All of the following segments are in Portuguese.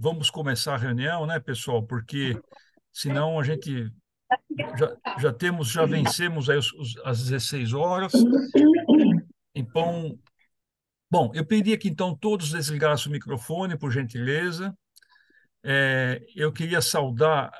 vamos começar a reunião, né, pessoal? Porque senão a gente já vencemos aí as 16 horas. Então, bom, eu pediria que então todos desligassem o microfone, por gentileza. Eu queria saudar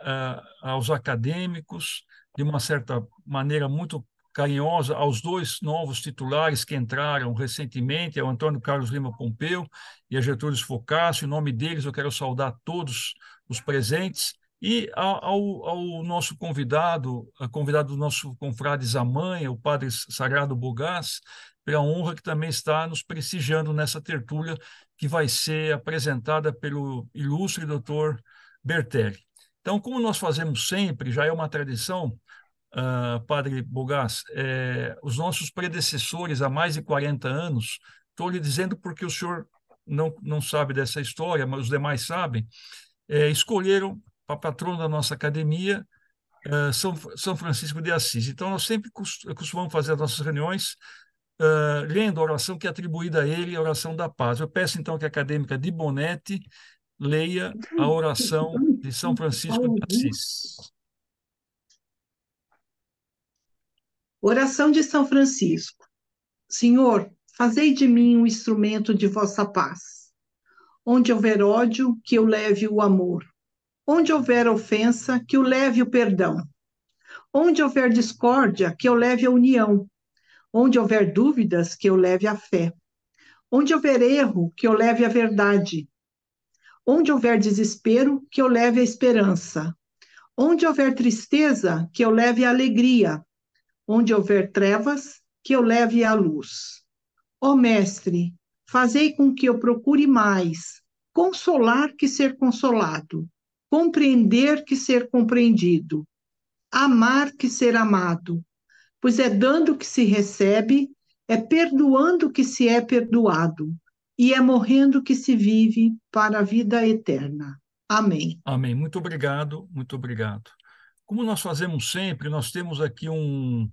aos acadêmicos, de uma certa maneira muito carinhosa, aos dois novos titulares que entraram recentemente, ao Antônio Carlos Lima Pompeu e a Getúlio Focácio. Em nome deles, eu quero saudar todos os presentes e ao nosso convidado, convidado do nosso confrade Zamanha, o padre Sagrado Bogás, pela honra que também está nos prestigiando nessa tertúlia que vai ser apresentada pelo ilustre doutor Bertelli. Então, como nós fazemos sempre, já é uma tradição, Padre Bogás, os nossos predecessores há mais de 40 anos, estou lhe dizendo porque o senhor não sabe dessa história, mas os demais sabem, escolheram para patrono da nossa academia São Francisco de Assis. Então, nós sempre costumamos fazer as nossas reuniões lendo a oração que é atribuída a ele, a oração da paz. Eu peço, então, que a acadêmica de Bonetti leia a oração de São Francisco de Assis. Oração de São Francisco. Senhor, fazei de mim um instrumento de vossa paz. Onde houver ódio, que eu leve o amor. Onde houver ofensa, que eu leve o perdão. Onde houver discórdia, que eu leve a união. Onde houver dúvidas, que eu leve a fé. Onde houver erro, que eu leve a verdade. Onde houver desespero, que eu leve a esperança. Onde houver tristeza, que eu leve a alegria. Onde houver trevas, que eu leve a luz. Ó Mestre, fazei com que eu procure mais consolar que ser consolado, compreender que ser compreendido, amar que ser amado, pois é dando que se recebe, é perdoando que se é perdoado, e é morrendo que se vive para a vida eterna. Amém. Amém. Muito obrigado, muito obrigado. Como nós fazemos sempre, nós temos aqui um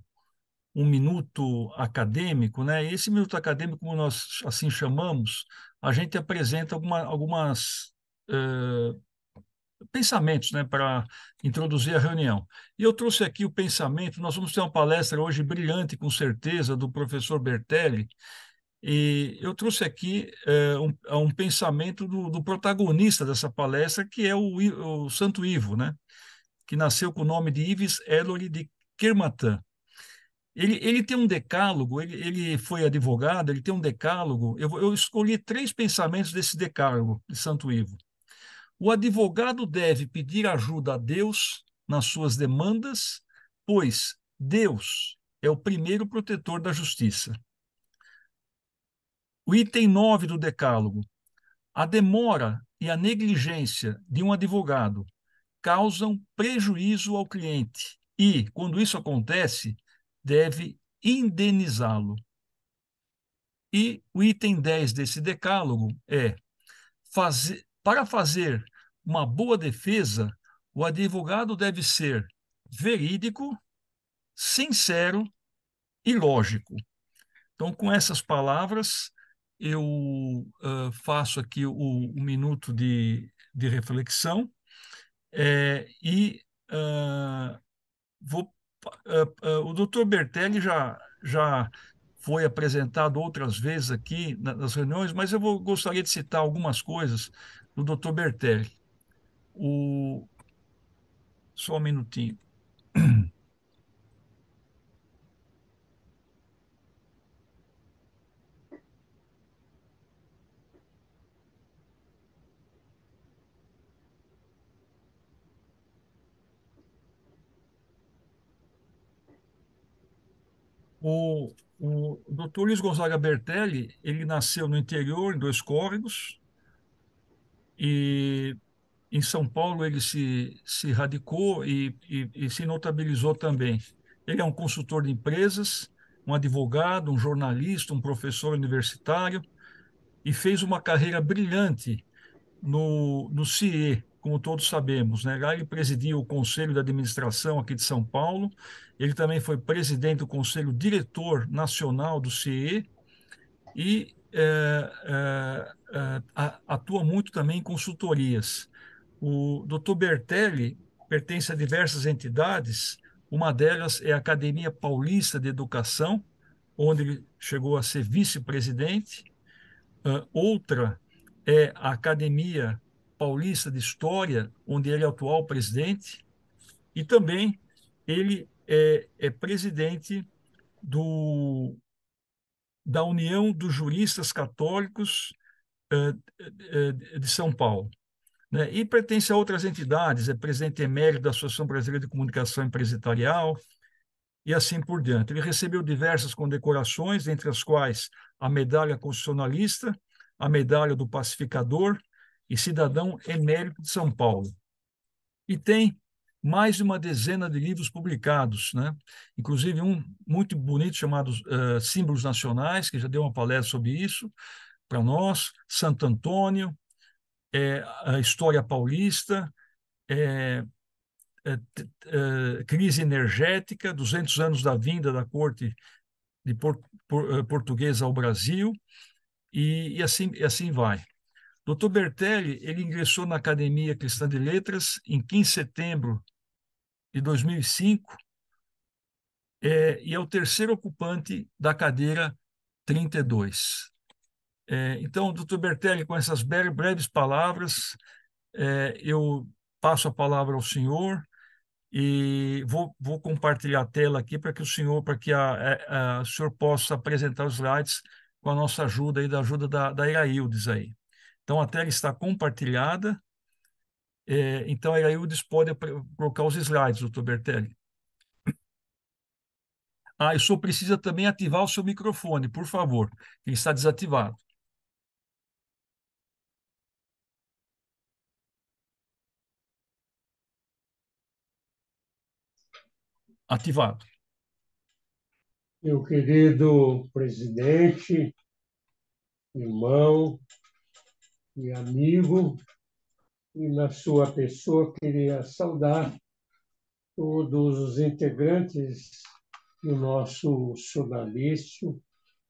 minuto acadêmico, né? E esse minuto acadêmico, como nós assim chamamos, a gente apresenta algumas pensamentos, né, para introduzir a reunião. E eu trouxe aqui o pensamento, nós vamos ter uma palestra hoje brilhante, com certeza, do professor Bertelli, e eu trouxe aqui um pensamento do protagonista dessa palestra, que é o Santo Ivo, né, que nasceu com o nome de Yves Ellory de Kermatan. Ele tem um decálogo, ele foi advogado, ele tem um decálogo. Eu escolhi três pensamentos desse decálogo de Santo Ivo. O advogado deve pedir ajuda a Deus nas suas demandas, pois Deus é o primeiro protetor da justiça. O item 9 do decálogo. A demora e a negligência de um advogado causam prejuízo ao cliente e, quando isso acontece, deve indenizá-lo. E o item 10 desse decálogo é: para fazer uma boa defesa, o advogado deve ser verídico, sincero e lógico. Então, com essas palavras, eu faço aqui o minuto de reflexão e vou. O doutor Bertelli já foi apresentado outras vezes aqui nas reuniões, mas gostaria de citar algumas coisas do doutor Bertelli. Só um minutinho. O doutor Luiz Gonzaga Bertelli, ele nasceu no interior, em Dois Córregos, e em São Paulo ele se radicou e se notabilizou também. Ele é um consultor de empresas, um advogado, um jornalista, um professor universitário, e fez uma carreira brilhante no CIE, como todos sabemos, né? Lá ele presidia o Conselho de Administração aqui de São Paulo, ele também foi presidente do Conselho Diretor Nacional do CIE, e atua muito também em consultorias. O Dr. Bertelli pertence a diversas entidades, uma delas é a Academia Paulista de Educação, onde ele chegou a ser vice-presidente. Outra é a Academia Paulista de História, onde ele é atual presidente, e também ele é presidente do, da União dos Juristas Católicos de São Paulo, né? E pertence a outras entidades, é presidente emérito da Associação Brasileira de Comunicação Empresarial e assim por diante. Ele recebeu diversas condecorações, entre as quais a Medalha Constitucionalista, a Medalha do Pacificador e Cidadão Emérito de São Paulo. E tem mais de uma dezena de livros publicados, né? Inclusive um muito bonito chamado Símbolos Nacionais, que já deu uma palestra sobre isso para nós, Santo Antônio, a História Paulista, é, Crise Energética, 200 anos da vinda da corte de portuguesa ao Brasil, e assim vai. Dr. Bertelli, ele ingressou na Academia Cristã de Letras em 15 de setembro de 2005, e é o terceiro ocupante da cadeira 32. Então, doutor Bertelli, com essas breves palavras, eu passo a palavra ao senhor e vou compartilhar a tela aqui para que o senhor possa apresentar os slides com a nossa ajuda e da ajuda da Iraildes aí. Então, a tela está compartilhada. Então, a Iraildes pode colocar os slides, doutor Bertelli. Ah, o senhor precisa também ativar o seu microfone, por favor. Ele está desativado. Ativado. Meu querido presidente, irmão e amigo, e na sua pessoa queria saudar todos os integrantes do nosso sodalício,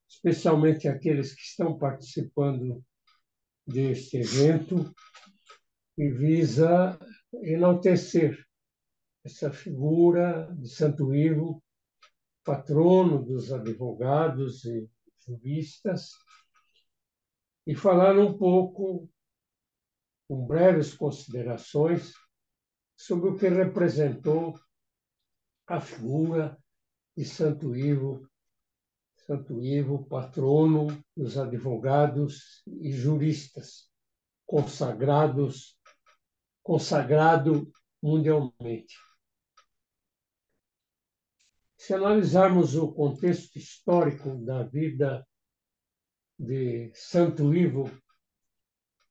especialmente aqueles que estão participando deste evento, que visa enaltecer essa figura de Santo Ivo, patrono dos advogados e juristas, e falar um pouco, com breves considerações, sobre o que representou a figura de Santo Ivo, patrono dos advogados e juristas, consagrado mundialmente. Se analisarmos o contexto histórico da vida de Santo Ivo,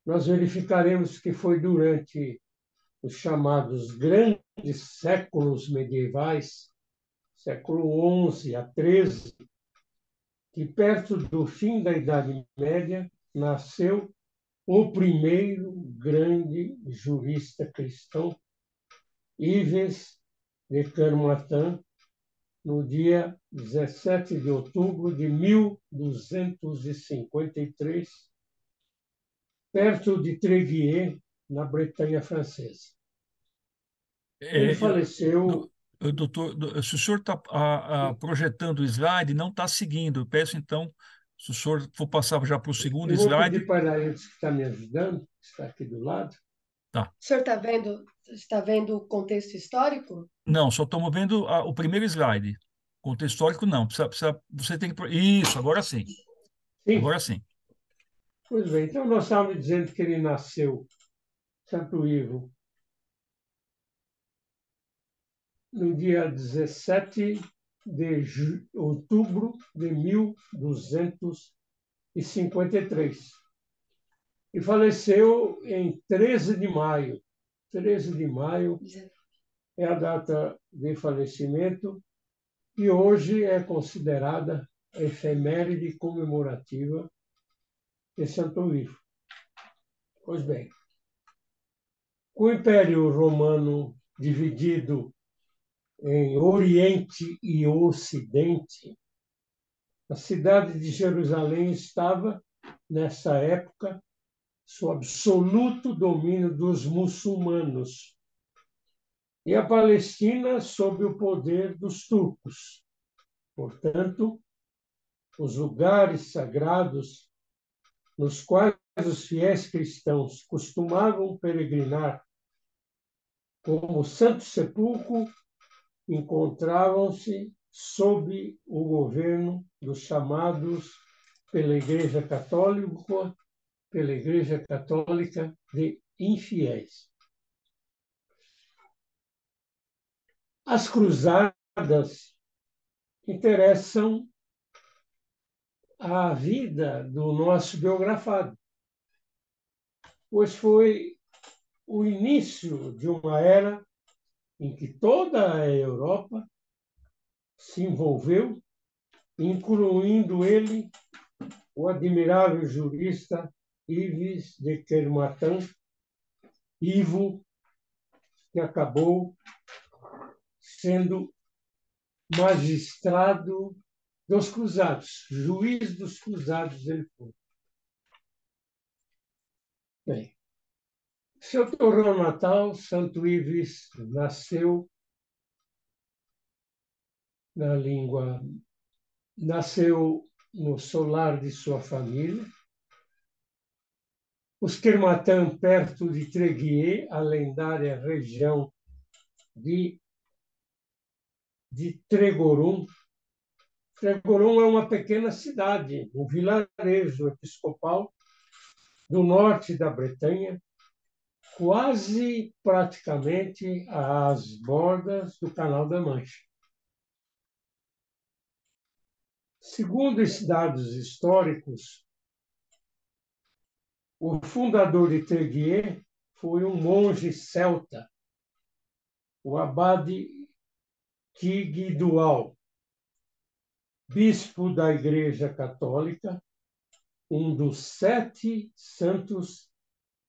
nós verificaremos que foi durante os chamados grandes séculos medievais, século XI a XIII, que perto do fim da Idade Média nasceu o primeiro grande jurista cristão, Yves de Kermartin, no dia 17 de outubro de 1253, perto de Tréguier, na Bretanha francesa. Ele faleceu. Doutor, se o senhor está projetando o slide, não está seguindo. Eu peço, então, se o senhor for passar já para o segundo Eu vou slide. pedir para a gente que está me ajudando, que está aqui do lado. Tá. O senhor está vendo o contexto histórico? Não, só estamos vendo o primeiro slide. Contexto histórico, não. Você tem que. Isso, agora sim. Sim. Agora sim. Pois bem, então nós estávamos dizendo que ele nasceu, Santo Ivo, no dia 17 de outubro de 1253. E faleceu em 13 de maio. 13 de maio é a data de falecimento e hoje é considerada a efeméride comemorativa de Santo Ivo. Pois bem, o Império Romano dividido em Oriente e Ocidente, a cidade de Jerusalém estava nessa época, sob absoluto domínio dos muçulmanos, e a Palestina sob o poder dos turcos. Portanto, os lugares sagrados nos quais os fiéis cristãos costumavam peregrinar, como o Santo Sepulcro, encontravam-se sob o governo dos chamados pela Igreja Católica de infiéis. As cruzadas interessam a vida do nosso biografado, pois foi o início de uma era em que toda a Europa se envolveu, incluindo ele, o admirável jurista Yves de Kermartin, Ivo, que acabou sendo magistrado dos cruzados, juiz dos cruzados ele foi. Bem, seu torrão natal, Santo Ives, nasceu no solar de sua família. Os Kermatã, perto de Tréguier, a lendária região de Trégorum. Trégorum é uma pequena cidade, um vilarejo episcopal do norte da Bretanha, quase praticamente às bordas do Canal da Mancha. Segundo esses dados históricos, o fundador de Tréguier foi um monge celta, o abade Tigdual, bispo da Igreja Católica, um dos 7 santos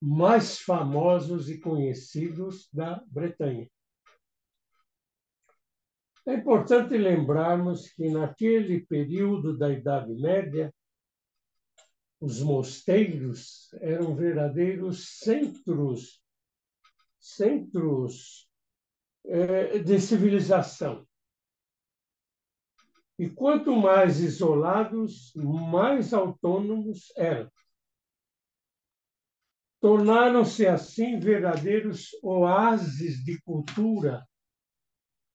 mais famosos e conhecidos da Bretanha. É importante lembrarmos que, naquele período da Idade Média, os mosteiros eram verdadeiros centros de civilização. E quanto mais isolados, mais autônomos eram. Tornaram-se, assim, verdadeiros oásis de cultura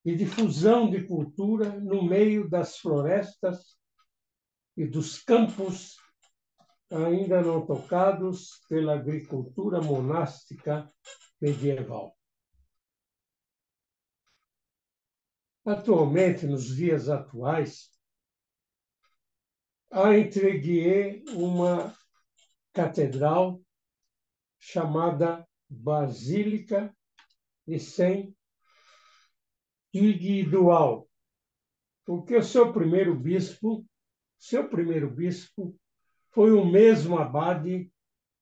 e difusão de cultura no meio das florestas e dos campos ainda não tocados pela agricultura monástica medieval. Atualmente, nos dias atuais, há em Tréguier uma catedral chamada Basílica de Saint-Tigdual, porque seu primeiro bispo foi o mesmo abade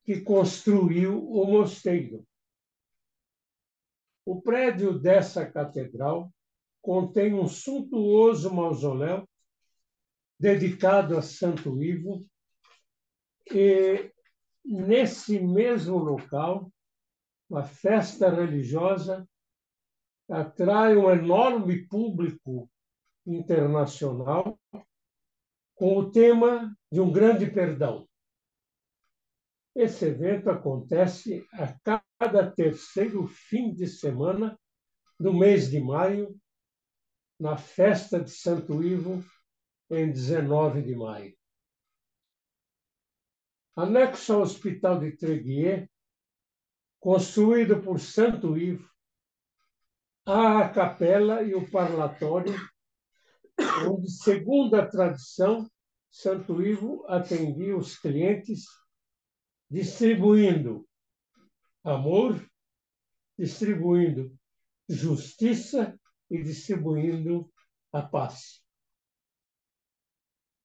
que construiu o mosteiro. O prédio dessa catedral contém um suntuoso mausoléu dedicado a Santo Ivo, e nesse mesmo local, a festa religiosa atrai um enorme público internacional com o tema de um grande perdão. Esse evento acontece a cada terceiro fim de semana do mês de maio, na festa de Santo Ivo, em 19 de maio. Anexo ao Hospital de Tréguier, construído por Santo Ivo, há a capela e o parlatório, onde, segundo a tradição, Santo Ivo atendia os clientes distribuindo amor, distribuindo justiça e distribuindo a paz.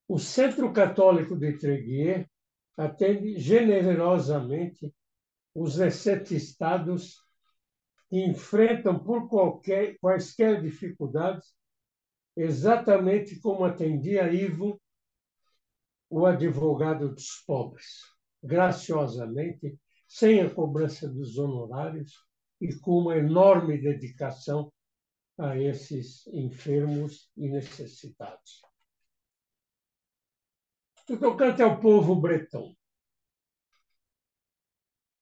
O Centro Católico de Tréguier atende generosamente os necessitados que enfrentam por quaisquer dificuldades, exatamente como atendia Ivo o advogado dos pobres, graciosamente, sem a cobrança dos honorários e com uma enorme dedicação a esses enfermos e necessitados. No tocante ao povo bretão,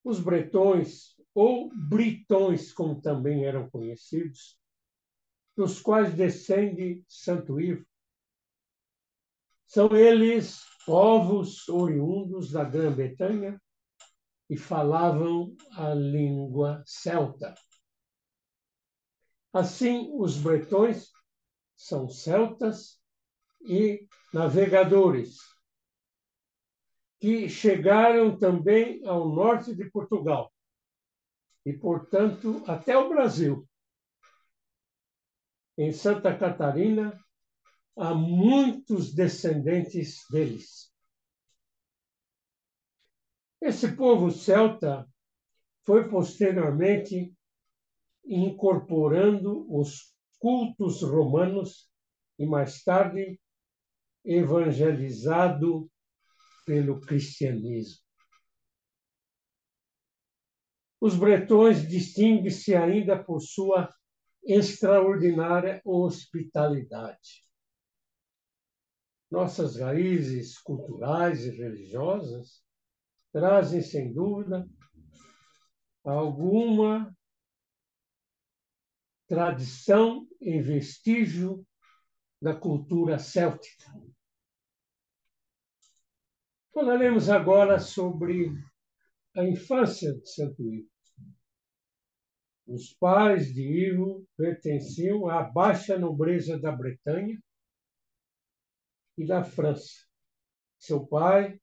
os bretões, ou britões, como também eram conhecidos, dos quais descende Santo Ivo, são eles povos oriundos da Grã-Bretanha e falavam a língua celta. Assim, os bretões são celtas e navegadores, que chegaram também ao norte de Portugal e, portanto, até o Brasil. Em Santa Catarina, há muitos descendentes deles. Esse povo celta foi posteriormente incorporando os cultos romanos e, mais tarde, evangelizado pelo cristianismo. Os bretões distinguem-se ainda por sua extraordinária hospitalidade. Nossas raízes culturais e religiosas trazem, sem dúvida, alguma tradição e vestígio da cultura céltica. Falaremos agora sobre a infância de Santo Ivo. Os pais de Ivo pertenciam à baixa nobreza da Bretanha e da França. Seu pai,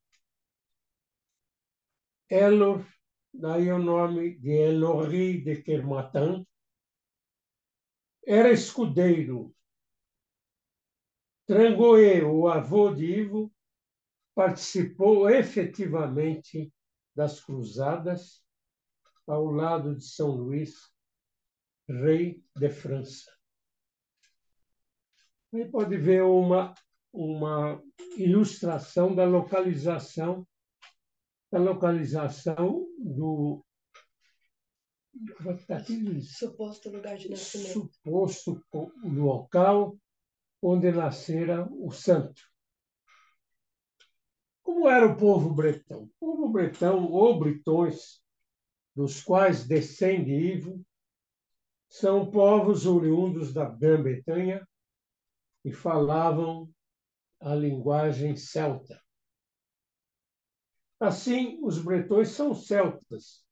Elor, daí o nome de Elory de Kermatan, era escudeiro. Trangoê, o avô de Ivo, participou efetivamente das cruzadas ao lado de São Luís, rei de França. Aí pode ver uma ilustração da localização do Suposto lugar de nascimento. suposto local onde nascera o santo. Como era o povo bretão? O povo bretão, ou britões, dos quais descende Ivo, são povos oriundos da Grã-Bretanha e falavam a linguagem celta. Assim, os bretões são celtas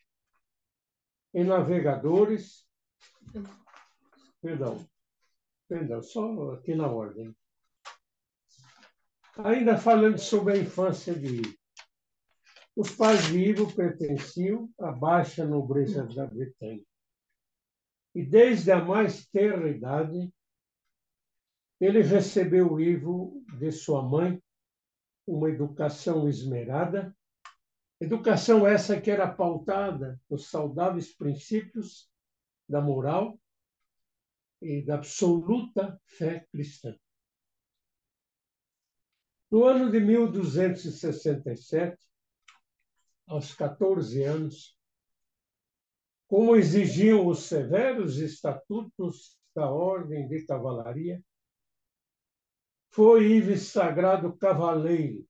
e navegadores. Perdão, só aqui na ordem. Ainda falando sobre a infância de Ivo. Os pais de Ivo pertenciam à baixa nobreza da Bretanha. E desde a mais tenra idade, ele recebeu Ivo de sua mãe uma educação esmerada, educação essa que era pautada nos saudáveis princípios da moral e da absoluta fé cristã. No ano de 1267, aos 14 anos, como exigiam os severos estatutos da Ordem de Cavalaria, foi Ives sagrado cavaleiro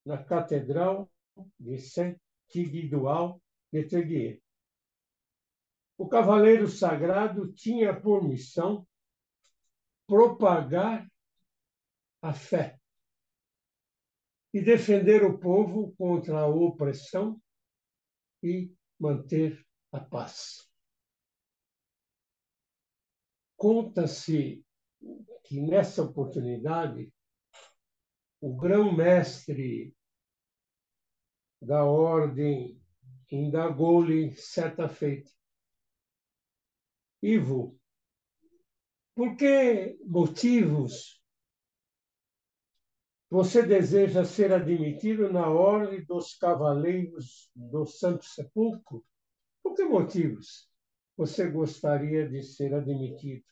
na Catedral de Saint-Tiguidoal de Tréguier. O cavaleiro sagrado tinha por missão propagar a fé e defender o povo contra a opressão e manter a paz. Conta-se que, nessa oportunidade, o grão-mestre da ordem indagou-lhe certa feita: Ivo, por que motivos você deseja ser admitido na ordem dos cavaleiros do Santo Sepulcro? Por que motivos você gostaria de ser admitido?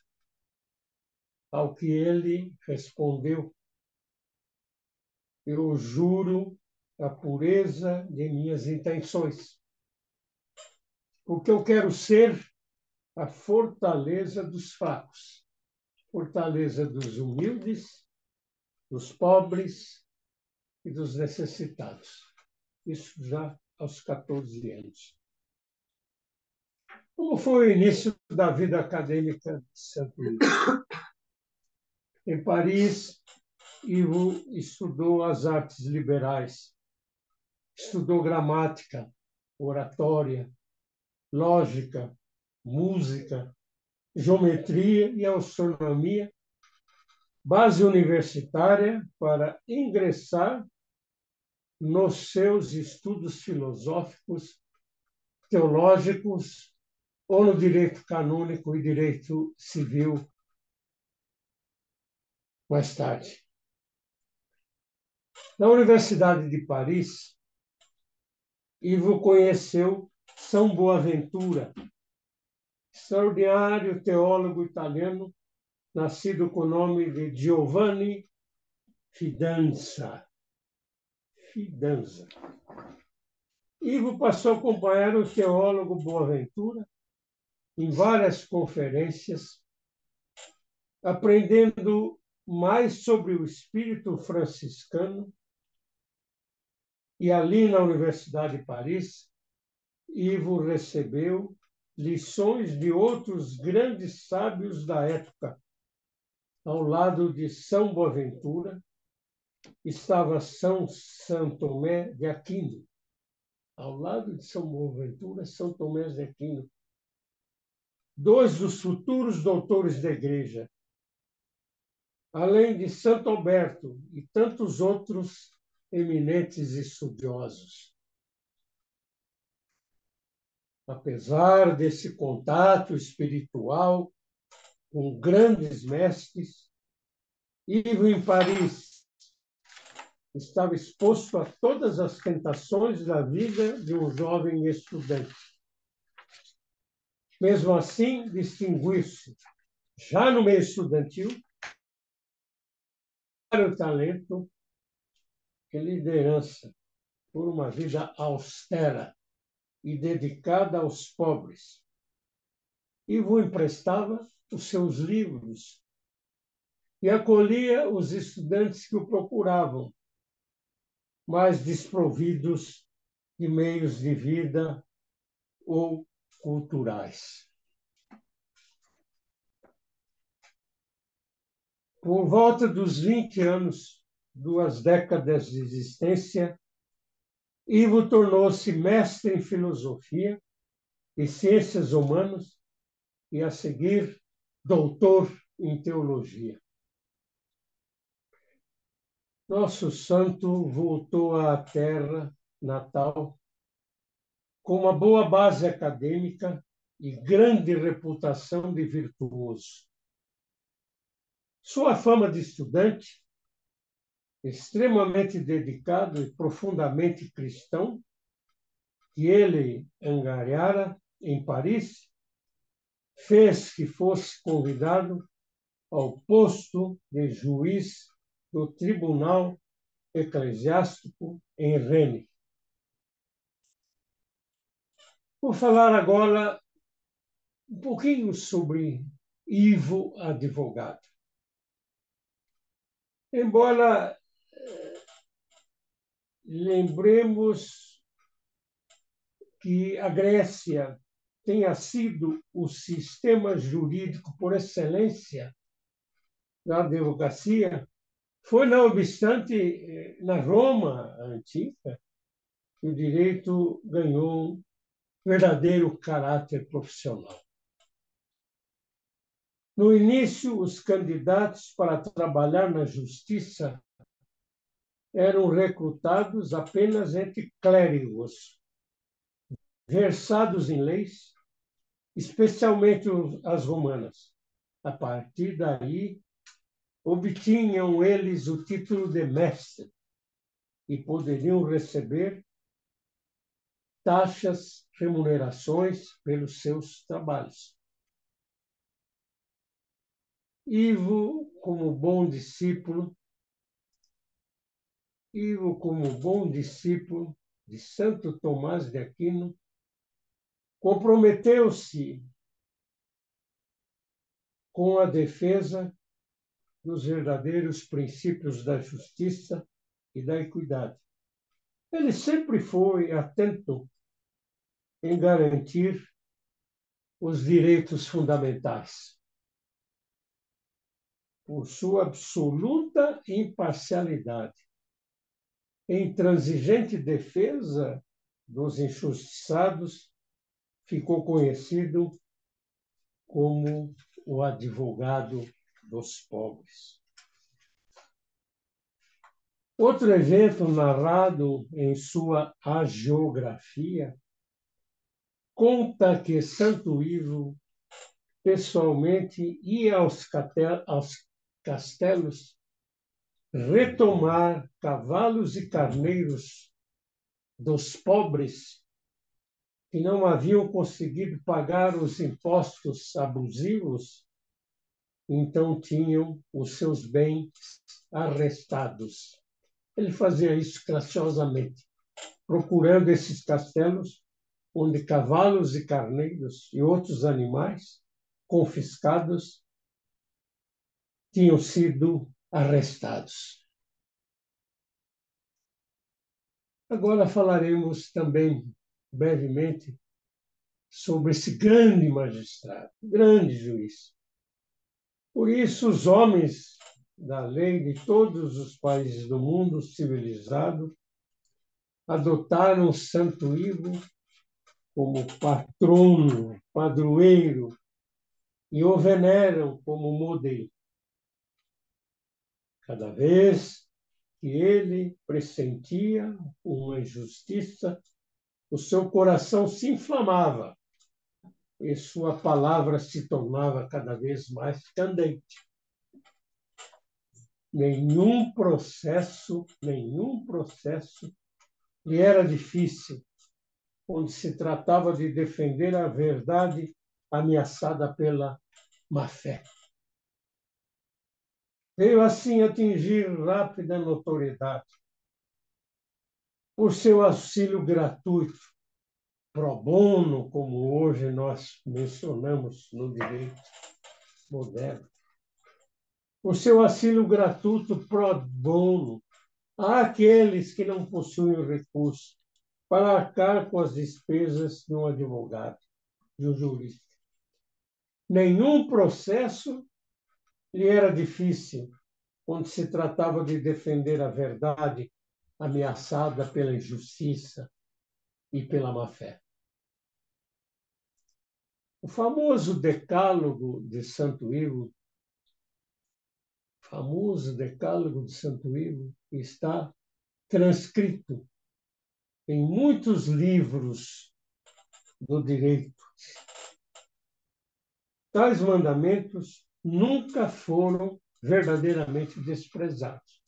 Ao que ele respondeu: eu juro a pureza de minhas intenções, porque eu quero ser a fortaleza dos fracos, fortaleza dos humildes, dos pobres e dos necessitados. Isso já aos 14 anos. Como foi o início da vida acadêmica de Santo Ivo? Em Paris, Ivo estudou as artes liberais, estudou gramática, oratória, lógica, música, geometria e astronomia, base universitária para ingressar nos seus estudos filosóficos, teológicos ou no direito canônico e direito civil mais tarde. Na Universidade de Paris, Ivo conheceu São Boaventura, extraordinário teólogo italiano, nascido com o nome de Giovanni Fidanza. Fidanza. Ivo passou a acompanhar o teólogo Boaventura em várias conferências, aprendendo mais sobre o espírito franciscano. E ali na Universidade de Paris, Ivo recebeu lições de outros grandes sábios da época. Ao lado de São Boaventura estava São Tomé de Aquino. Ao lado de São Boaventura, São Tomé de Aquino. Dois dos futuros doutores da Igreja, além de Santo Alberto e tantos outros eminentes estudiosos. Apesar desse contato espiritual com grandes mestres, Ivo em Paris estava exposto a todas as tentações da vida de um jovem estudante. Mesmo assim, distinguiu-se, já no meio estudantil, para o talento e liderança por uma vida austera e dedicada aos pobres. Ivo emprestava os seus livros e acolhia os estudantes que o procuravam, mas desprovidos de meios de vida ou culturais. Por volta dos 20 anos, 2 décadas de existência, Ivo tornou-se mestre em filosofia e ciências humanas e, a seguir, doutor em teologia. Nosso santo voltou à terra natal com uma boa base acadêmica e grande reputação de virtuoso. Sua fama de estudante, extremamente dedicado e profundamente cristão, que ele angariara em Paris, fez que fosse convidado ao posto de juiz do Tribunal Eclesiástico em Rennes. Vou falar agora um pouquinho sobre Ivo advogado. Embora lembremos que a Grécia tenha sido o sistema jurídico por excelência da advocacia, foi, não obstante, na Roma antiga, que o direito ganhou um verdadeiro caráter profissional. No início, os candidatos para trabalhar na justiça eram recrutados apenas entre clérigos, versados em leis, especialmente as romanas. A partir daí, obtinham eles o título de mestre e poderiam receber taxas, remunerações pelos seus trabalhos. Ivo, como bom discípulo, Ivo, como bom discípulo de Santo Tomás de Aquino, comprometeu-se com a defesa dos verdadeiros princípios da justiça e da equidade. Ele sempre foi atento em garantir os direitos fundamentais, por sua absoluta imparcialidade, em intransigente defesa dos injustiçados, ficou conhecido como o advogado dos pobres. Outro evento narrado em sua hagiografia conta que Santo Ivo pessoalmente ia aos castelos retomar cavalos e carneiros dos pobres que não haviam conseguido pagar os impostos abusivos, então tinham os seus bens arrestados. Ele fazia isso graciosamente, procurando esses castelos onde cavalos e carneiros e outros animais confiscados tinham sido arrestados. Agora falaremos também brevemente sobre esse grande magistrado, grande juiz. Por isso, os homens da lei de todos os países do mundo civilizado adotaram Santo Ivo como patrono, padroeiro, e o veneram como modelo. Cada vez que ele pressentia uma injustiça, o seu coração se inflamava e sua palavra se tornava cada vez mais candente. Nenhum processo lhe era difícil, onde se tratava de defender a verdade ameaçada pela má-fé. Veio assim atingir rápida notoriedade por seu auxílio gratuito, pro bono, como hoje nós mencionamos no direito moderno. Por seu auxílio gratuito pro bono àqueles que não possuem recurso para arcar com as despesas de um advogado, de um jurista. Nenhum processo lhe era difícil, quando se tratava de defender a verdade ameaçada pela injustiça e pela má-fé. O famoso Decálogo de Santo Ivo, está transcrito em muitos livros do direito. Tais mandamentos nunca foram verdadeiramente desprezados.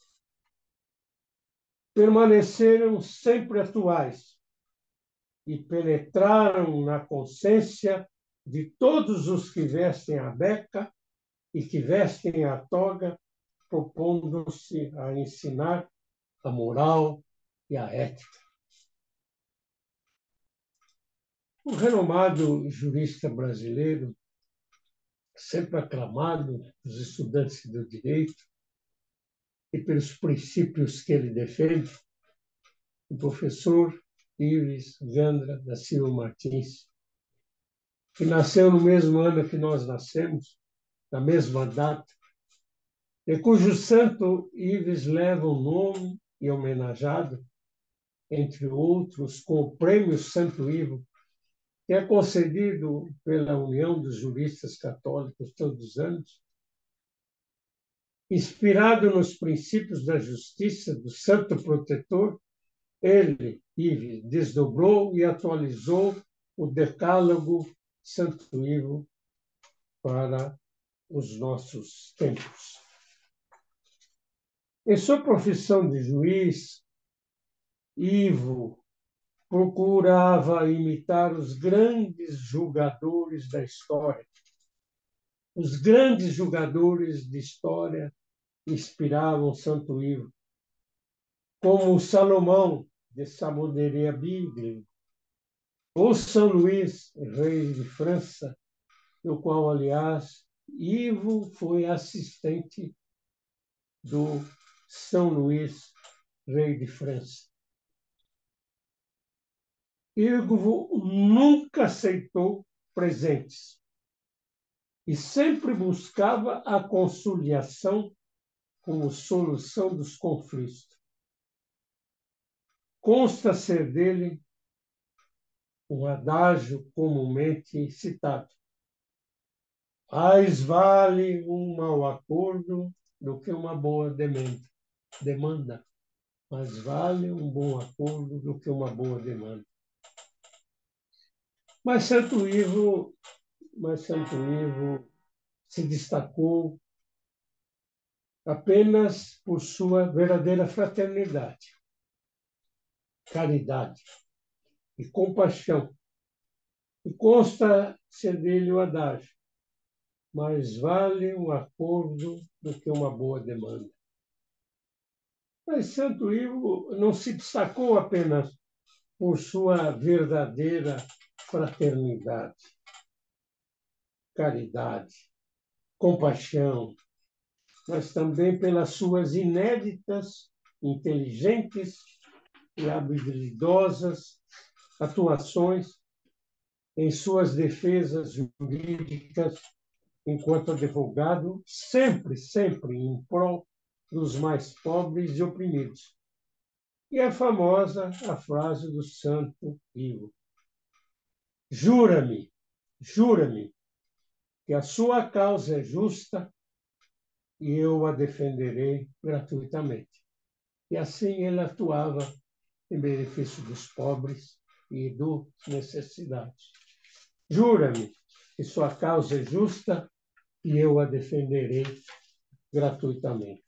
Permaneceram sempre atuais e penetraram na consciência de todos os que vestem a beca e que vestem a toga, propondo-se a ensinar a moral e a ética. O renomado jurista brasileiro, sempre aclamado pelos estudantes do direito e pelos princípios que ele defende, o professor Ives Gandra da Silva Martins, que nasceu no mesmo ano que nós nascemos, na mesma data, e cujo santo Ives leva o nome e homenageado, entre outros, com o Prêmio Santo Ivo, que é concedido pela União dos Juristas Católicos todos os anos, inspirado nos princípios da justiça do Santo Protetor, ele, Ives, desdobrou e atualizou o Decálogo Santo Ivo para os nossos tempos. Em sua profissão de juiz, Ivo procurava imitar os grandes julgadores da história. Os grandes julgadores de história inspiravam Santo Ivo. como o Salomão de Samothéré Bíblico, ou São Luís, rei de França, do qual, aliás, Ivo foi assistente do São Luís, rei de França. Ivo nunca aceitou presentes e sempre buscava a conciliação como solução dos conflitos. Consta ser dele um adágio comumente citado: mais vale um mau acordo do que uma boa demanda. Mais vale um bom acordo do que uma boa demanda. Mas Santo Ivo se destacou apenas por sua verdadeira fraternidade, caridade e compaixão. E consta ser dele o adágio: mais vale um acordo do que uma boa demanda. Mas Santo Ivo não se destacou apenas por sua verdadeira fraternidade, caridade, compaixão, mas também pelas suas inéditas, inteligentes e habilidosas atuações em suas defesas jurídicas enquanto advogado, sempre em prol dos mais pobres e oprimidos. E é famosa a frase do Santo Ivo: jura-me que a sua causa é justa e eu a defenderei gratuitamente. E assim ele atuava em benefício dos pobres e dos necessitados. Jura-me que sua causa é justa e eu a defenderei gratuitamente.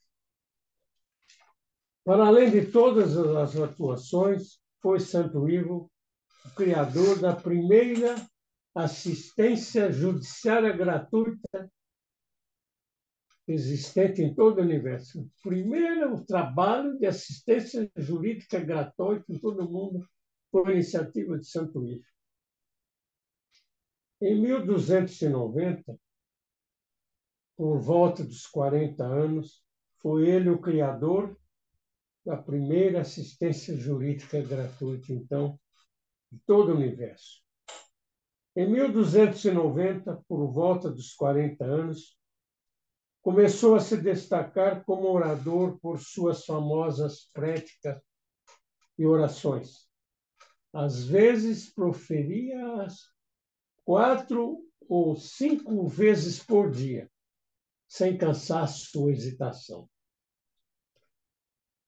Para além de todas as atuações, foi Santo Ivo o criador da primeira assistência judiciária gratuita existente em todo o universo. Primeiro trabalho de assistência jurídica gratuita em todo o mundo foi a iniciativa de Santo Ivo. Em 1290, por volta dos 40 anos, foi ele o criador da primeira assistência jurídica gratuita, então, de todo o universo. Em 1290, por volta dos 40 anos, começou a se destacar como orador por suas famosas prédicas e orações. Às vezes, proferia-as 4 ou 5 vezes por dia, sem cansaço ou hesitação.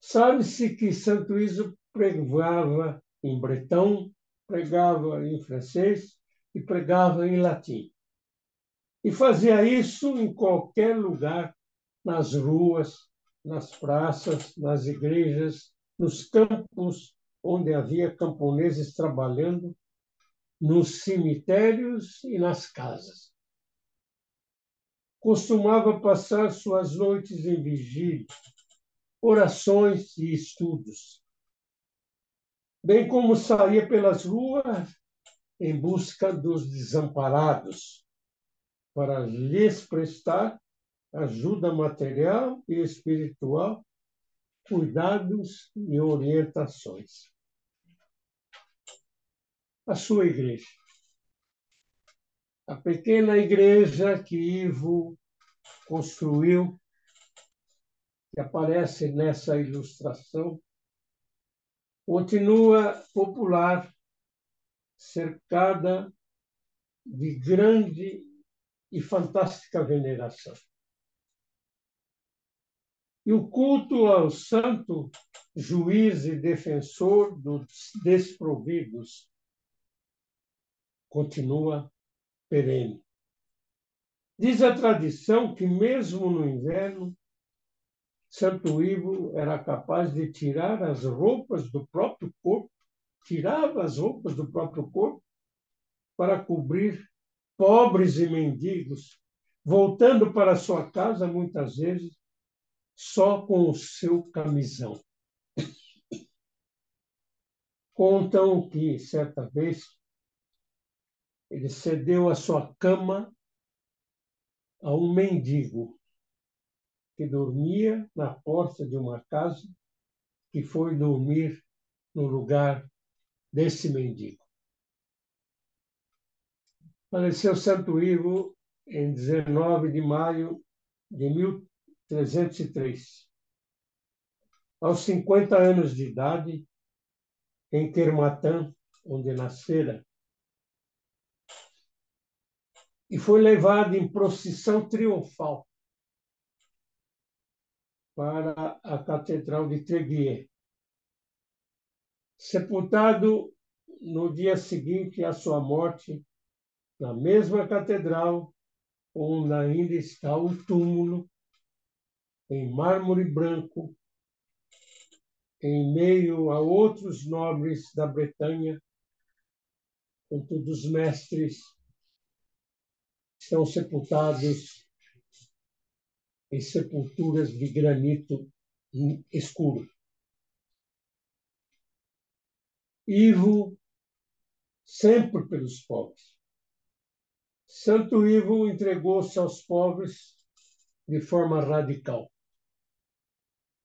Sabe-se que Santo Ivo pregava em bretão, pregava em francês e pregava em latim. E fazia isso em qualquer lugar, nas ruas, nas praças, nas igrejas, nos campos onde havia camponeses trabalhando, nos cemitérios e nas casas. Costumava passar suas noites em vigília, orações e estudos, bem como saía pelas ruas em busca dos desamparados, para lhes prestar ajuda material e espiritual, cuidados e orientações. A sua igreja. A pequena igreja que Ivo construiu, que aparece nessa ilustração, continua popular, cercada de grande e fantástica veneração. E o culto ao santo juiz e defensor dos desprovidos continua perene. Diz a tradição que, mesmo no inverno, Santo Ivo era capaz de tirar as roupas do próprio corpo, tirava as roupas do próprio corpo para cobrir pobres e mendigos, voltando para sua casa, muitas vezes, só com o seu camisão. Contam que, certa vez, ele cedeu a sua cama a um mendigo que dormia na porta de uma casa, que foi dormir no lugar desse mendigo. Faleceu Santo Ivo em 19 de maio de 1303. Aos 50 anos de idade, em Kermatã, onde nascera, e foi levado em procissão triunfal para a Catedral de Tréguier, sepultado no dia seguinte à sua morte, na mesma catedral, onde ainda está o túmulo, em mármore branco, em meio a outros nobres da Bretanha, quanto dos mestres estão sepultados em sepulturas de granito escuro. Ivo, sempre pelos pobres. Santo Ivo entregou-se aos pobres de forma radical.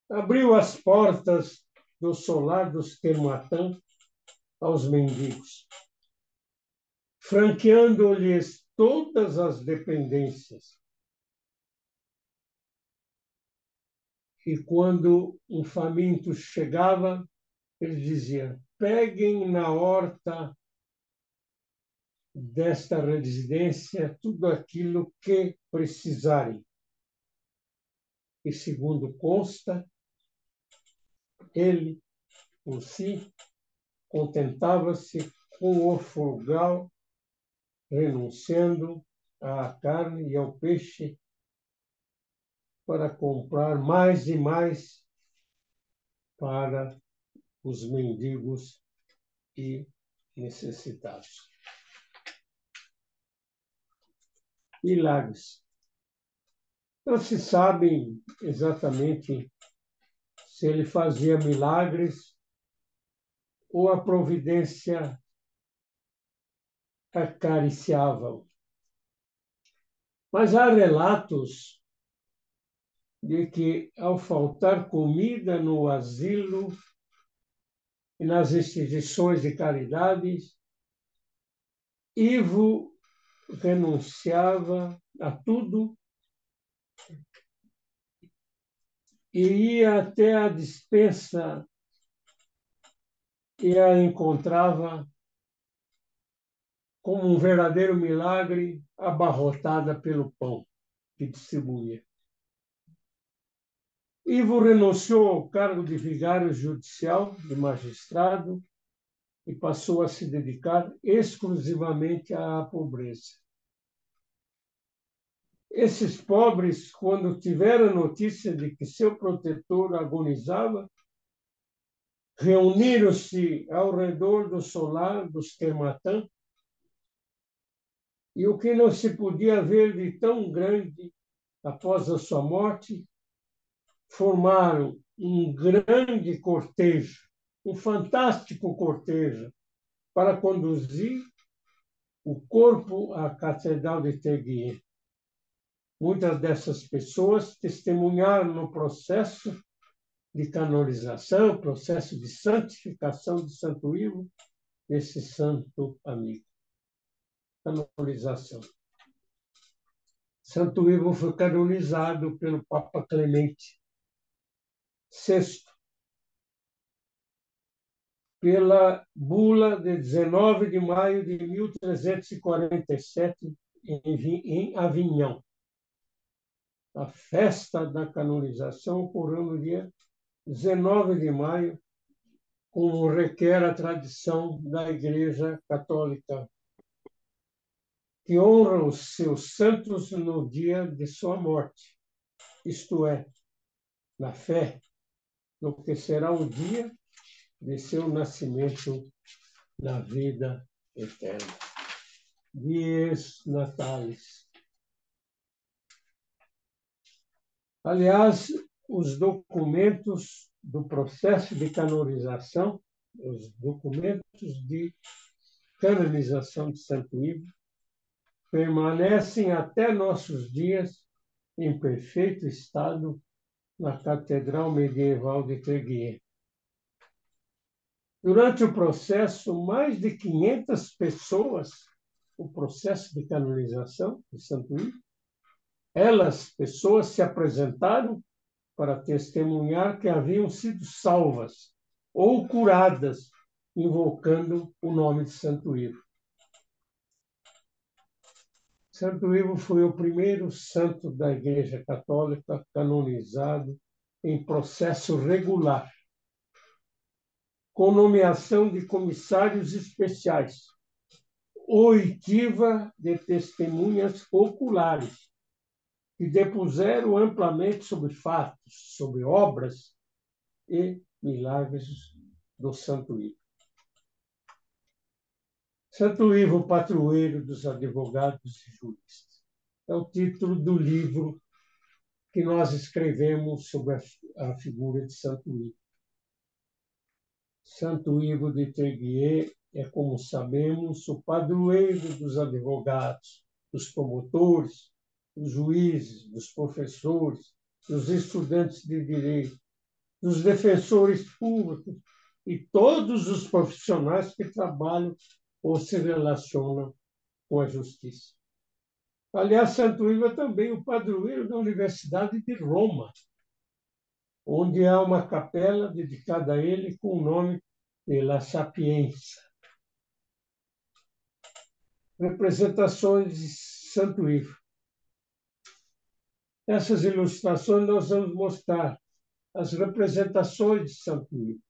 Abriu as portas do solar dos Kermatã aos mendigos, franqueando-lhes todas as dependências. E quando um faminto chegava, ele dizia: peguem na horta desta residência tudo aquilo que precisarem. E, segundo consta, ele, por si, contentava-se com o frugal, renunciando à carne e ao peixe para comprar mais e mais para os mendigos e necessitados. Milagres. Não se sabe exatamente se ele fazia milagres ou a providência acariciava-o. Mas há relatos de que, ao faltar comida no asilo e nas instituições de caridade, Ivo renunciava a tudo e ia até a despensa e a encontrava como um verdadeiro milagre, abarrotada pelo pão que distribuía. Ivo renunciou ao cargo de vigário judicial, de magistrado, e passou a se dedicar exclusivamente à pobreza. Esses pobres, quando tiveram notícia de que seu protetor agonizava, reuniram-se ao redor do solar dos Kermatã, e o que não se podia ver de tão grande após a sua morte, formaram um grande cortejo, um fantástico cortejo, para conduzir o corpo à Catedral de Tréguier. Muitas dessas pessoas testemunharam no processo de canonização, processo de santificação de Santo Ivo, esse santo amigo. Canonização. Santo Ivo foi canonizado pelo Papa Clemente VI, pela bula de 19 de maio de 1347, em Avignon. A festa da canonização ocorreu no dia 19 de maio, como requer a tradição da Igreja Católica, que honra os seus santos no dia de sua morte, isto é, na fé, no que será o dia de seu nascimento na vida eterna. Dies Natalis. Aliás, os documentos do processo de canonização os documentos de canonização de Santo Ivo permanecem até nossos dias em perfeito estado na Catedral Medieval de Tréguier. Durante o processo, mais de 500 pessoas, o processo de canonização de Santo Ivo, pessoas, se apresentaram para testemunhar que haviam sido salvas ou curadas, invocando o nome de Santo Ivo. Santo Ivo foi o primeiro santo da Igreja Católica canonizado em processo regular, com nomeação de comissários especiais, oitiva de testemunhas oculares, que depuseram amplamente sobre fatos, sobre obras e milagres do Santo Ivo. Santo Ivo, padroeiro dos advogados e juristas. É o título do livro que nós escrevemos sobre a figura de Santo Ivo. Santo Ivo de Tréguier é, como sabemos, o padroeiro dos advogados, dos promotores, dos juízes, dos professores, dos estudantes de direito, dos defensores públicos e todos os profissionais que trabalham ou se relacionam com a justiça. Aliás, Santo Ivo é também o padroeiro da Universidade de Roma, onde há uma capela dedicada a ele com o nome de La Sapienza. Representações de Santo Ivo. Nessas ilustrações nós vamos mostrar as representações de Santo Ivo.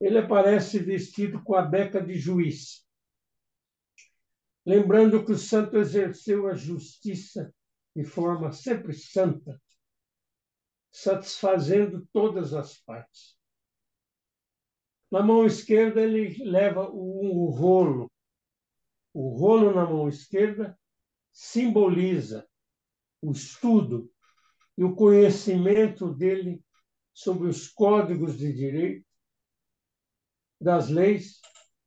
Ele aparece vestido com a beca de juiz, lembrando que o santo exerceu a justiça de forma sempre santa, satisfazendo todas as partes. Na mão esquerda ele leva um rolo. O rolo na mão esquerda simboliza o estudo e o conhecimento dele sobre os códigos de direito, das leis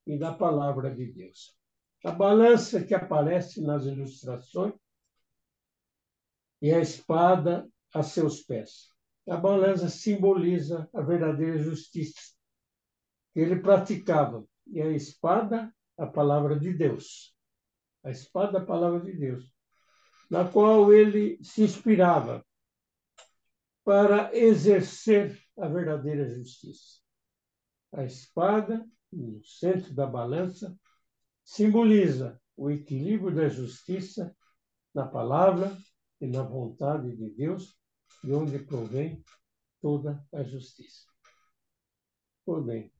e da palavra de Deus. A balança que aparece nas ilustrações e a espada a seus pés. A balança simboliza a verdadeira justiça que ele praticava, e a espada, a palavra de Deus. A espada, a palavra de Deus, na qual ele se inspirava para exercer a verdadeira justiça. A espada, no centro da balança, simboliza o equilíbrio da justiça na palavra e na vontade de Deus, de onde provém toda a justiça. Pois bem,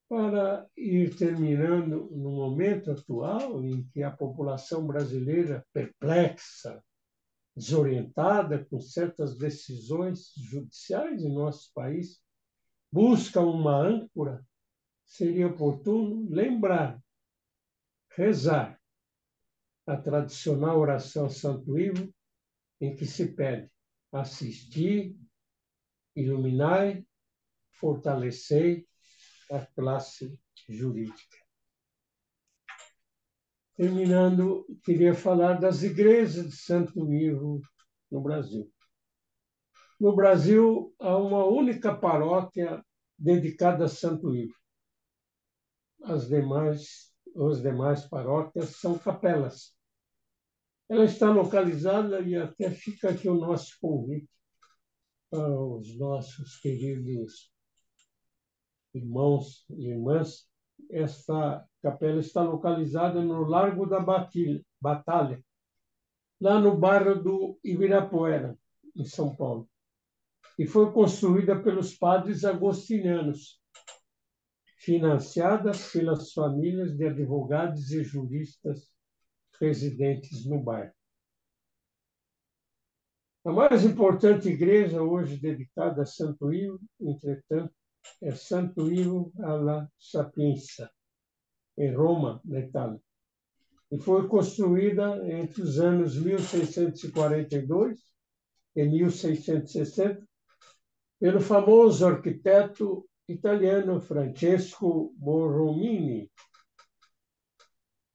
para ir terminando no momento atual em que a população brasileira, perplexa, desorientada com certas decisões judiciais em nosso país, busca uma âncora, seria oportuno lembrar, rezar a tradicional oração Santo Ivo, em que se pede: assistir, iluminai, fortalecei a classe jurídica. Terminando, queria falar das igrejas de Santo Ivo no Brasil. No Brasil, há uma única paróquia dedicada a Santo Ivo. As demais paróquias são capelas. Ela está localizada, e até fica aqui o nosso convite aos nossos queridos irmãos e irmãs. Esta capela está localizada no Largo da Batalha, lá no bairro do Ibirapuera, em São Paulo, e foi construída pelos padres agostinianos, financiada pelas famílias de advogados e juristas residentes no bairro. A mais importante igreja hoje dedicada a Santo Ivo, entretanto, é Santo Ivo alla Sapienza, em Roma, na Itália, e foi construída entre os anos 1642 e 1660 pelo famoso arquiteto italiano Francesco Borromini,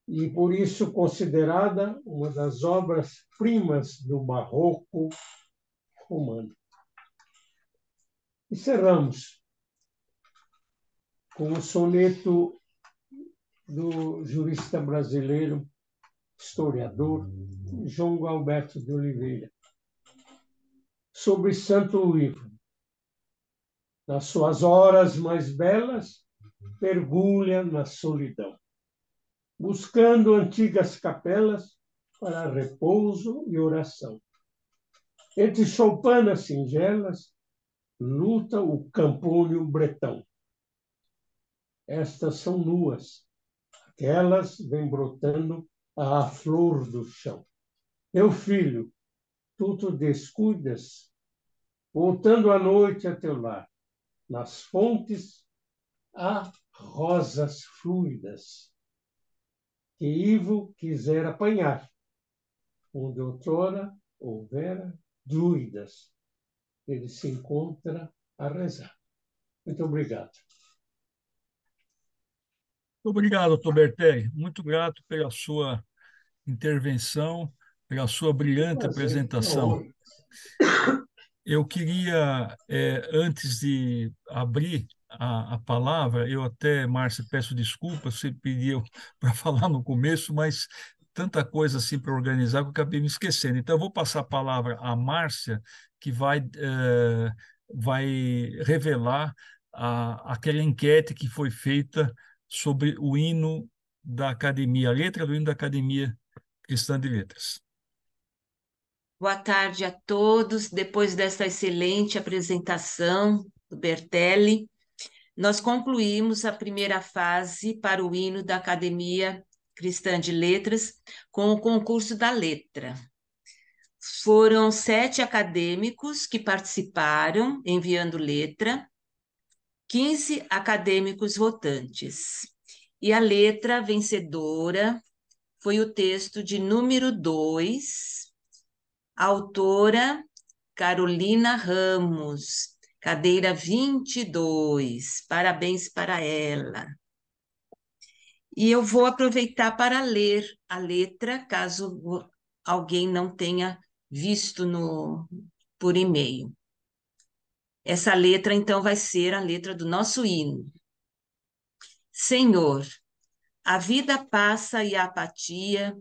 e por isso considerada uma das obras-primas do barroco romano. Encerramos com o soneto do jurista brasileiro, historiador, João Alberto de Oliveira, sobre Santo Ivo. Nas suas horas mais belas, mergulha na solidão, buscando antigas capelas para repouso e oração. Entre choupanas singelas, luta o campônio bretão. Estas são nuas, aquelas vêm brotando à flor do chão. Meu filho, tu te descuidas, voltando à noite a teu lar. Nas fontes há rosas fluidas, que Ivo quiser apanhar, onde outrora houvera druidas. Ele se encontra a rezar. Muito obrigado. Obrigado, doutor Bertelli. Muito grato pela sua intervenção, pela sua brilhante Prazer, uma apresentação. honra. Eu queria, antes de abrir a palavra, eu até, Márcia, peço desculpas, você pediu para falar no começo, mas tanta coisa assim para organizar que eu acabei me esquecendo. Então, eu vou passar a palavra à Márcia, que vai revelar aquela enquete que foi feita sobre o hino da Academia, a letra do hino da Academia Cristã de Letras. Boa tarde a todos. Depois dessa excelente apresentação do Bertelli, nós concluímos a primeira fase para o hino da Academia Cristã de Letras com o concurso da letra. Foram 7 acadêmicos que participaram, enviando letra, 15 acadêmicos votantes. E a letra vencedora foi o texto de número 2, autora Carolina Ramos, cadeira 22. Parabéns para ela. E eu vou aproveitar para ler a letra, caso alguém não tenha visto por e-mail. Essa letra, então, vai ser a letra do nosso hino. Senhor, a vida passa e a apatia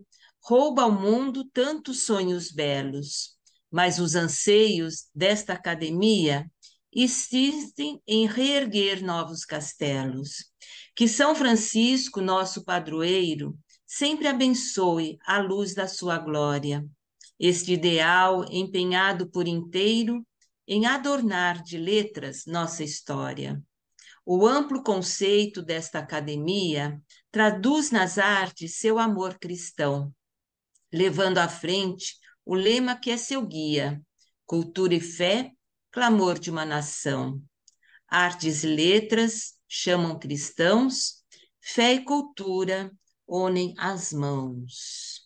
rouba ao mundo tantos sonhos belos, mas os anseios desta academia insistem em reerguer novos castelos. Que São Francisco, nosso padroeiro, sempre abençoe a luz da sua glória. Este ideal empenhado por inteiro em adornar de letras nossa história. O amplo conceito desta academia traduz nas artes seu amor cristão, levando à frente o lema que é seu guia: cultura e fé, clamor de uma nação. Artes e letras chamam cristãos, fé e cultura unem as mãos.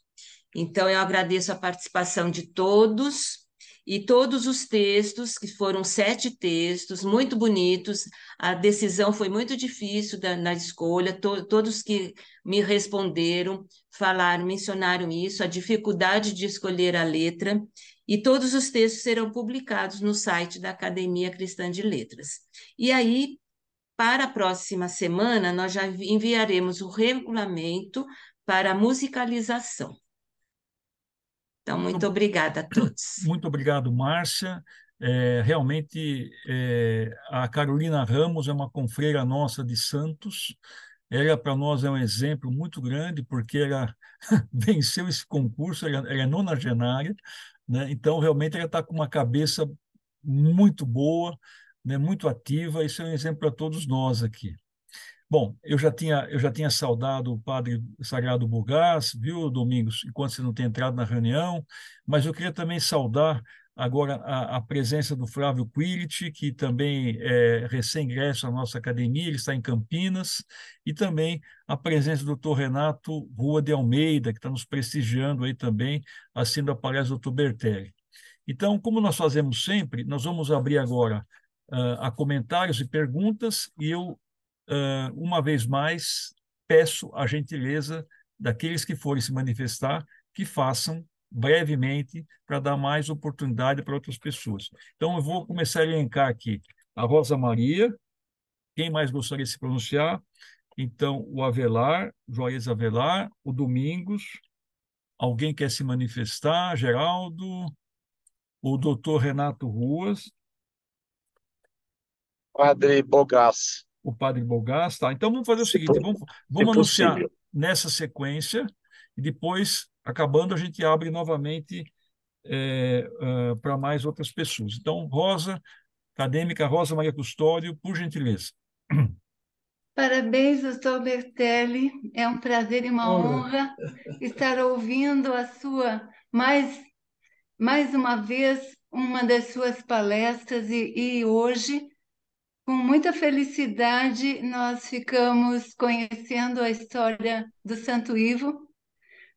Então, eu agradeço a participação de todos e todos os textos, que foram 7 textos, muito bonitos. A decisão foi muito difícil na escolha, todos que me responderam, mencionaram isso, a dificuldade de escolher a letra, e todos os textos serão publicados no site da Academia Cristã de Letras. E aí, para a próxima semana, nós já enviaremos o regulamento para a musicalização. Então, muito obrigada a todos. Muito obrigado, Márcia. Realmente, a Carolina Ramos é uma confreira nossa de Santos. Ela, para nós, é um exemplo muito grande, porque ela venceu esse concurso, ela é nonagenária, né? Então, realmente, ela está com uma cabeça muito boa, né? Muito ativa. Isso é um exemplo para todos nós aqui. Bom, eu já tinha saudado o Padre Sagrado Burgaz, viu, Domingos, enquanto você não tem entrado na reunião, mas eu queria também saudar agora a presença do Flávio Quillit, que também é recém-ingresso à nossa academia, ele está em Campinas, e também a presença do Dr. Renato Rua de Almeida, que está nos prestigiando aí também, assistindo a palestra do Dr. Bertelli. Então, como nós fazemos sempre, nós vamos abrir agora a comentários e perguntas, e eu, uma vez mais, peço a gentileza daqueles que forem se manifestar que façam brevemente para dar mais oportunidade para outras pessoas. Então, eu vou começar a elencar aqui a Rosa Maria, quem mais gostaria de se pronunciar? Então, o Avelar, Juarez Avelar, o Domingos, alguém quer se manifestar? Geraldo, o doutor Renato Ruas, Padre Bogás, o padre Bolgás, tá? Então vamos fazer o se, seguinte, se vamos anunciar possível. nessa sequência e depois, acabando, a gente abre novamente para mais outras pessoas. Então, Rosa, acadêmica Rosa Maria Custódio, por gentileza. Parabéns, doutor Bertelli. É um prazer e uma Honra. honra estar ouvindo a sua, mais uma vez, uma das suas palestras e hoje, com muita felicidade, nós ficamos conhecendo a história do Santo Ivo,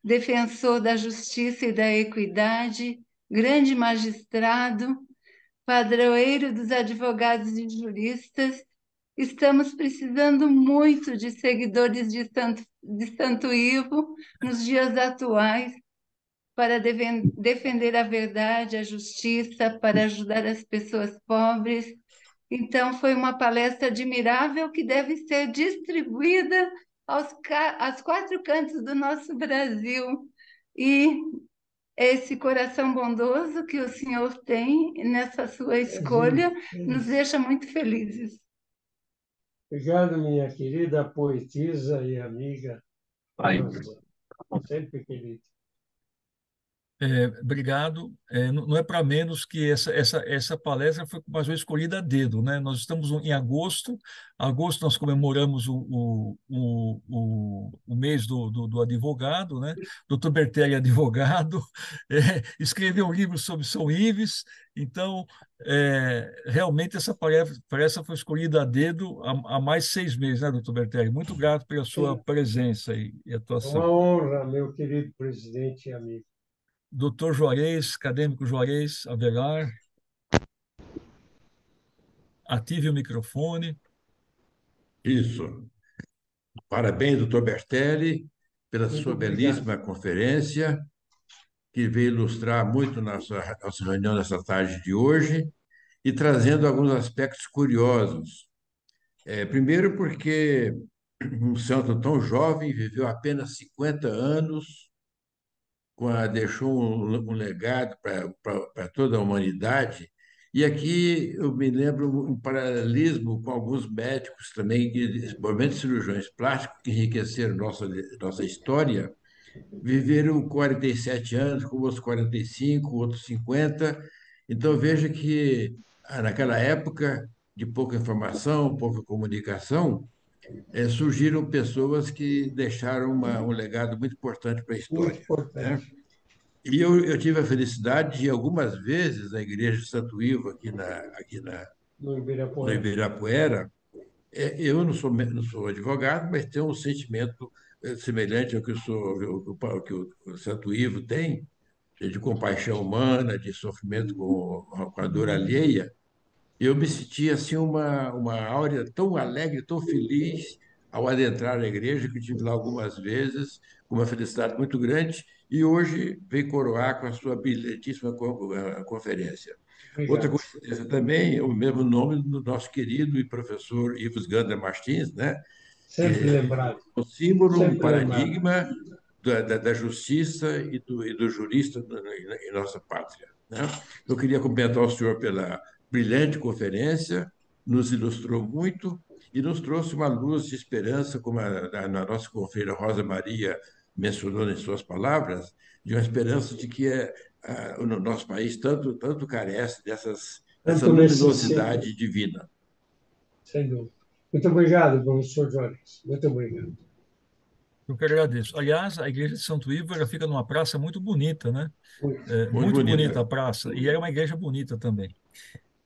defensor da justiça e da equidade, grande magistrado, padroeiro dos advogados e juristas. Estamos precisando muito de seguidores de Santo Ivo nos dias atuais para defender a verdade, a justiça, para ajudar as pessoas pobres. Então, foi uma palestra admirável que deve ser distribuída aos quatro cantos do nosso Brasil. E esse coração bondoso que o senhor tem nessa sua escolha nos deixa muito felizes. Obrigado, minha querida poetisa e amiga Rosa. Sempre querida. Obrigado. Não é para menos que essa palestra foi mais ou menos escolhida a dedo, né? Nós estamos em agosto. Agosto nós comemoramos o mês do advogado, né? Dr. Bertelli é advogado, escreveu um livro sobre São Ives. Então, realmente essa palestra foi escolhida a dedo há mais 6 meses, né, Dr. Bertelli? Muito grato pela sua Sim. presença e É uma atuação. honra, meu querido presidente e amigo. Doutor Juarez, acadêmico Juarez Avelar, ative o microfone. Isso. Parabéns, doutor Bertelli, pela Muito sua obrigado. belíssima conferência, que veio ilustrar muito nossa reunião nessa tarde de hoje e trazendo alguns aspectos curiosos. Primeiro, porque um santo tão jovem viveu apenas 50 anos, deixou um legado para toda a humanidade. E aqui eu me lembro um paralelismo com alguns médicos também, principalmente cirurgiões plásticos, que enriqueceram nossa história, viveram 47 anos, com outros 45, outros 50. Então veja que naquela época de pouca informação, pouca comunicação, surgiram pessoas que deixaram um legado muito importante para a Muito história, né? importante. E eu tive a felicidade de, algumas vezes, na igreja de Santo Ivo, No no Ibirapuera. Ibirapuera, eu não sou advogado, mas tenho um sentimento semelhante ao que, que o Santo Ivo tem, de compaixão humana, de sofrimento com a dor alheia. Eu me senti assim uma áurea tão alegre, tão feliz ao adentrar a igreja, que eu tive lá algumas vezes, com uma felicidade muito grande, e hoje vem coroar com a sua brilhantíssima conferência. Outra Obrigado. coincidência também é o mesmo nome do nosso querido e professor Ives Gander Martins, né? Sempre lembrado. O símbolo, um Sempre lembrado. paradigma da justiça e do jurista em nossa pátria, né? Eu queria cumprimentar o senhor pela brilhante conferência, nos ilustrou muito e nos trouxe uma luz de esperança, como na nossa confreira Rosa Maria mencionou em suas palavras, de uma esperança de que o nosso país tanto carece dessa Tanto necessita, luminosidade divina. sem dúvida. Muito obrigado, professor Jorge. Muito obrigado. Eu que agradeço. Aliás, a igreja de Santo Ivo ela fica numa praça muito bonita, né? Muito. Muito Muito bonita a bonita. praça. E é uma igreja bonita também.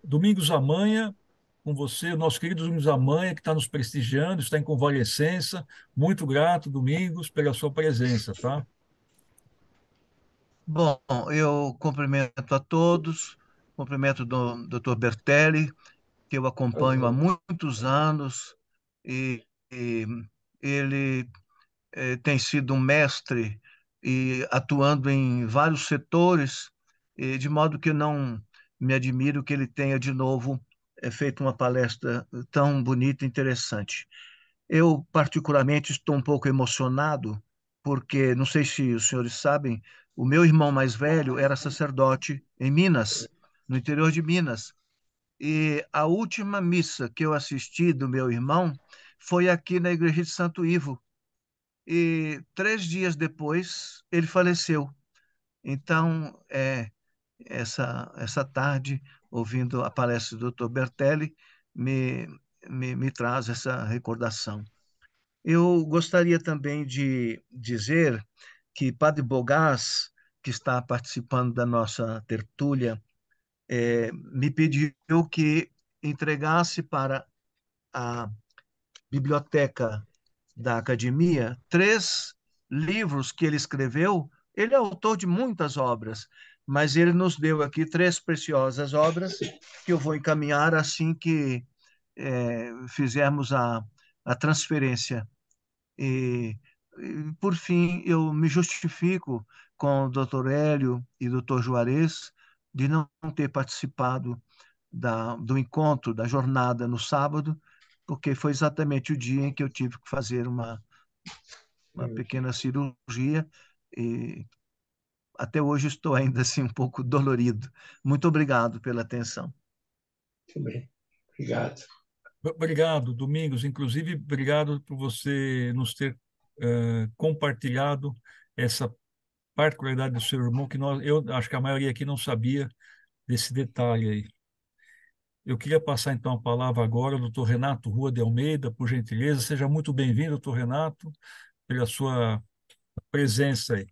Domingos Amanha, com você, o nosso querido Domingos Amanha, que está nos prestigiando, está em convalescença. Muito grato, Domingos, pela sua presença, tá? Bom, eu cumprimento a todos, cumprimento o Dr. Bertelli, que eu acompanho há muitos anos, e ele tem sido um mestre e atuando em vários setores, de modo que não me admiro que ele tenha de novo feito uma palestra tão bonita e interessante. Eu, particularmente, estou um pouco emocionado, porque, não sei se os senhores sabem, o meu irmão mais velho era sacerdote em Minas, no interior de Minas. E a última missa que eu assisti do meu irmão foi aqui na igreja de Santo Ivo. E 3 dias depois ele faleceu. Então, essa tarde, ouvindo a palestra do Dr. Bertelli, me, me traz essa recordação. Eu gostaria também de dizer que Padre Bogás, que está participando da nossa tertúlia, me pediu que entregasse para a biblioteca da academia 3 livros que ele escreveu. Ele é autor de muitas obras, mas ele nos deu aqui 3 preciosas obras que eu vou encaminhar assim que fizermos a transferência. Por fim, eu me justifico com o Dr. Hélio e o Dr. Juarez de não ter participado do encontro, da jornada no sábado, porque foi exatamente o dia em que eu tive que fazer uma pequena cirurgia e até hoje estou ainda assim um pouco dolorido. Muito obrigado pela atenção. Muito bem. Obrigado. Obrigado, Domingos. Inclusive, obrigado por você nos ter compartilhado essa particularidade do seu irmão, que eu acho que a maioria aqui não sabia desse detalhe aí. Eu queria passar então a palavra agora ao doutor Renato Rua de Almeida, por gentileza. Seja muito bem-vindo, doutor Renato, pela sua presença aí.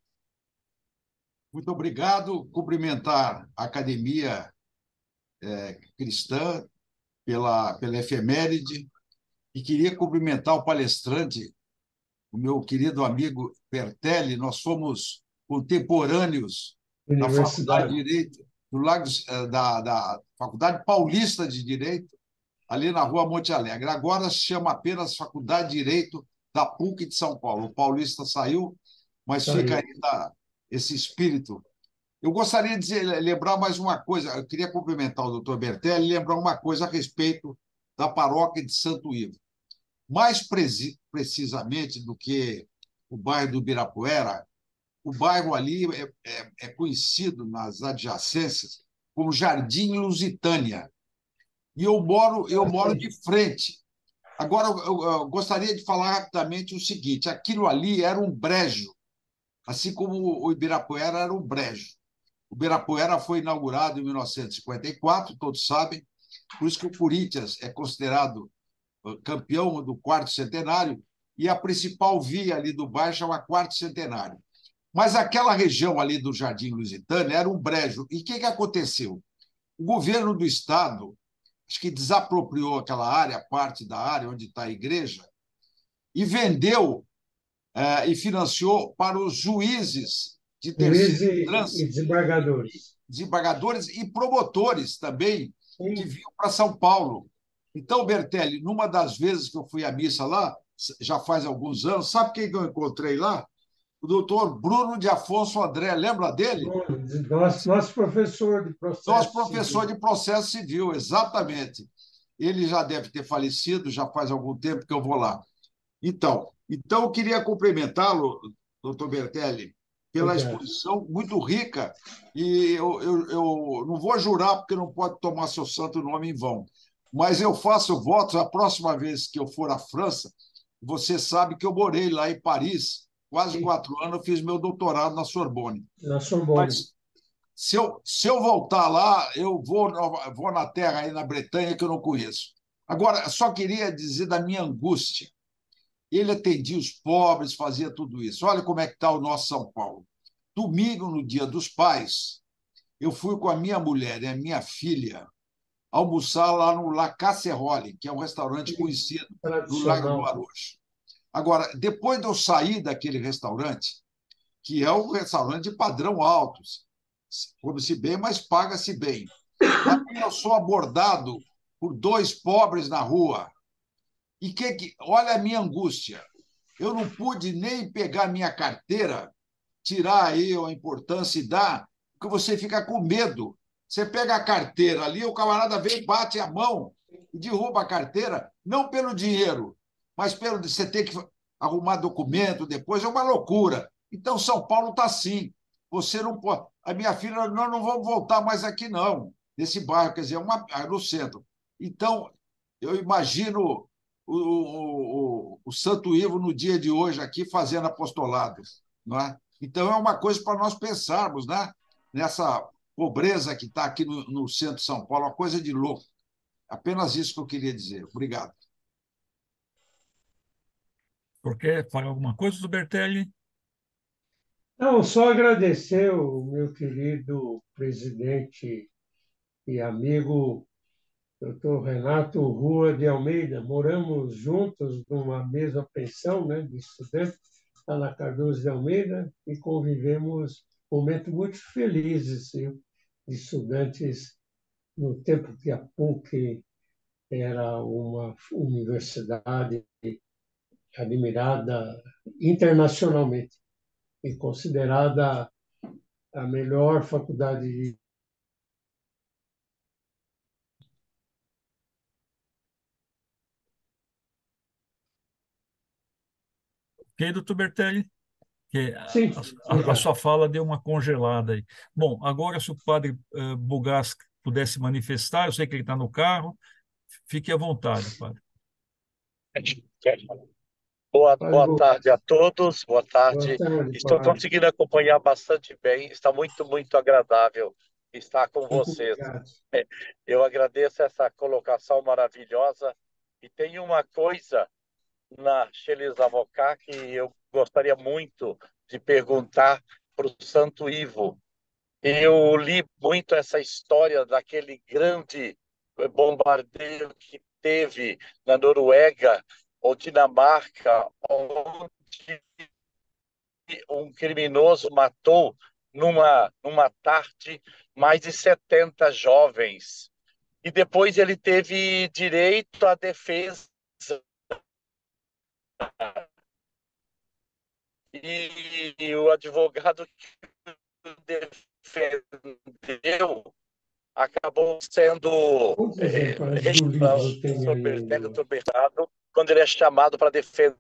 Muito obrigado. Cumprimentar a Academia Cristã pela efeméride e queria cumprimentar o palestrante, o meu querido amigo Bertelli. Nós fomos contemporâneos na Faculdade de Direito, da Faculdade Paulista de Direito, ali na Rua Monte Alegre. Agora se chama apenas Faculdade de Direito da PUC de São Paulo. O Paulista saiu, mas fica ainda esse espírito. Eu gostaria de lembrar mais uma coisa. Eu queria cumprimentar o doutor Bertelli e lembrar uma coisa a respeito da paróquia de Santo Ivo. Mais precisamente do que o bairro do Ibirapuera, o bairro ali é conhecido nas adjacências como Jardim Lusitânia. E eu moro de frente. Agora, eu gostaria de falar rapidamente o seguinte: aquilo ali era um brejo, assim como o Ibirapuera era um brejo. O Ibirapuera foi inaugurado em 1954, todos sabem, por isso que o Corinthians é considerado campeão do quarto centenário, e a principal via ali do bairro chama Quarto Centenário. Mas aquela região ali do Jardim Lusitânia era um brejo. E o que aconteceu? O governo do Estado, acho que desapropriou aquela área, parte da área onde está a igreja, e vendeu e financiou para os juízes de terceira instância, e desembargadores e promotores também, que vinham para São Paulo. Então, Bertelli, numa das vezes que eu fui à missa lá, já faz alguns anos, sabe quem eu encontrei lá? O doutor Bruno de Afonso André, lembra dele? Nosso professor de processo civil. Nosso professor de processo civil, exatamente. Ele já deve ter falecido, já faz algum tempo que eu vou lá. Então eu queria cumprimentá-lo, doutor Bertelli, pela exposição muito rica, e eu não vou jurar, porque não pode tomar seu santo nome em vão, mas eu faço votos, a próxima vez que eu for à França, você sabe que eu morei lá em Paris, quase 4 anos, eu fiz meu doutorado na Sorbonne. Mas se eu voltar lá, eu vou na terra aí na Bretanha que eu não conheço. Agora, só queria dizer da minha angústia. Ele atendia os pobres, fazia tudo isso. Olha como é que está o nosso São Paulo. Domingo, no Dia dos Pais, eu fui com a minha mulher e a minha filha almoçar lá no La Casserole, que é um restaurante conhecido no Lago do Arocho. Agora, depois de eu sair daquele restaurante, que é um restaurante de padrão alto, come-se bem, mas paga-se bem, aí eu sou abordado por dois pobres na rua. E olha a minha angústia. Eu não pude nem pegar minha carteira, tirar aí a importância e dar, porque você fica com medo. Você pega a carteira ali, o camarada vem, bate a mão e derruba a carteira, não pelo dinheiro, mas pelo você ter que arrumar documento depois, é uma loucura. Então, São Paulo está assim. Você não pode. A minha filha, nós não vamos voltar mais aqui, não, nesse bairro, quer dizer, no centro. Então, eu imagino o Santo Ivo no dia de hoje aqui fazendo apostolado, não é? Então, é uma coisa para nós pensarmos, né? Nessa pobreza que está aqui no centro de São Paulo, uma coisa de louco. Apenas isso que eu queria dizer. Obrigado. Quer falar alguma coisa do Bertelli? Não, só agradecer o meu querido presidente e amigo, doutor Renato Rua de Almeida. Moramos juntos numa mesma pensão, né, de estudante, lá na Cardoso de Almeida, e convivemos momentos muito felizes, viu, de estudantes no tempo que a PUC era uma universidade admirada internacionalmente e considerada a melhor faculdade de. Ok, doutor Bertelli? Que Sim, a sua fala deu uma congelada aí. Bom, agora se o padre Bugas pudesse manifestar, eu sei que ele está no carro, fique à vontade, padre. Boa tarde a todos, boa Boa tarde. tarde, Estou padre. conseguindo acompanhar bastante bem, está muito, muito agradável estar com Muito vocês. obrigado. Eu agradeço essa colocação maravilhosa e tem uma coisa na Cheles Avocá que eu gostaria muito de perguntar para o Santo Ivo. Eu li muito essa história daquele grande bombardeio que teve na Noruega ou Dinamarca, onde um criminoso matou numa tarde mais de 70 jovens. E depois ele teve direito à defesa. E o advogado que defendeu acabou sendo Quantos exemplares do livro tem sobre aí ainda? Bertelli Bernardo quando ele é chamado para defender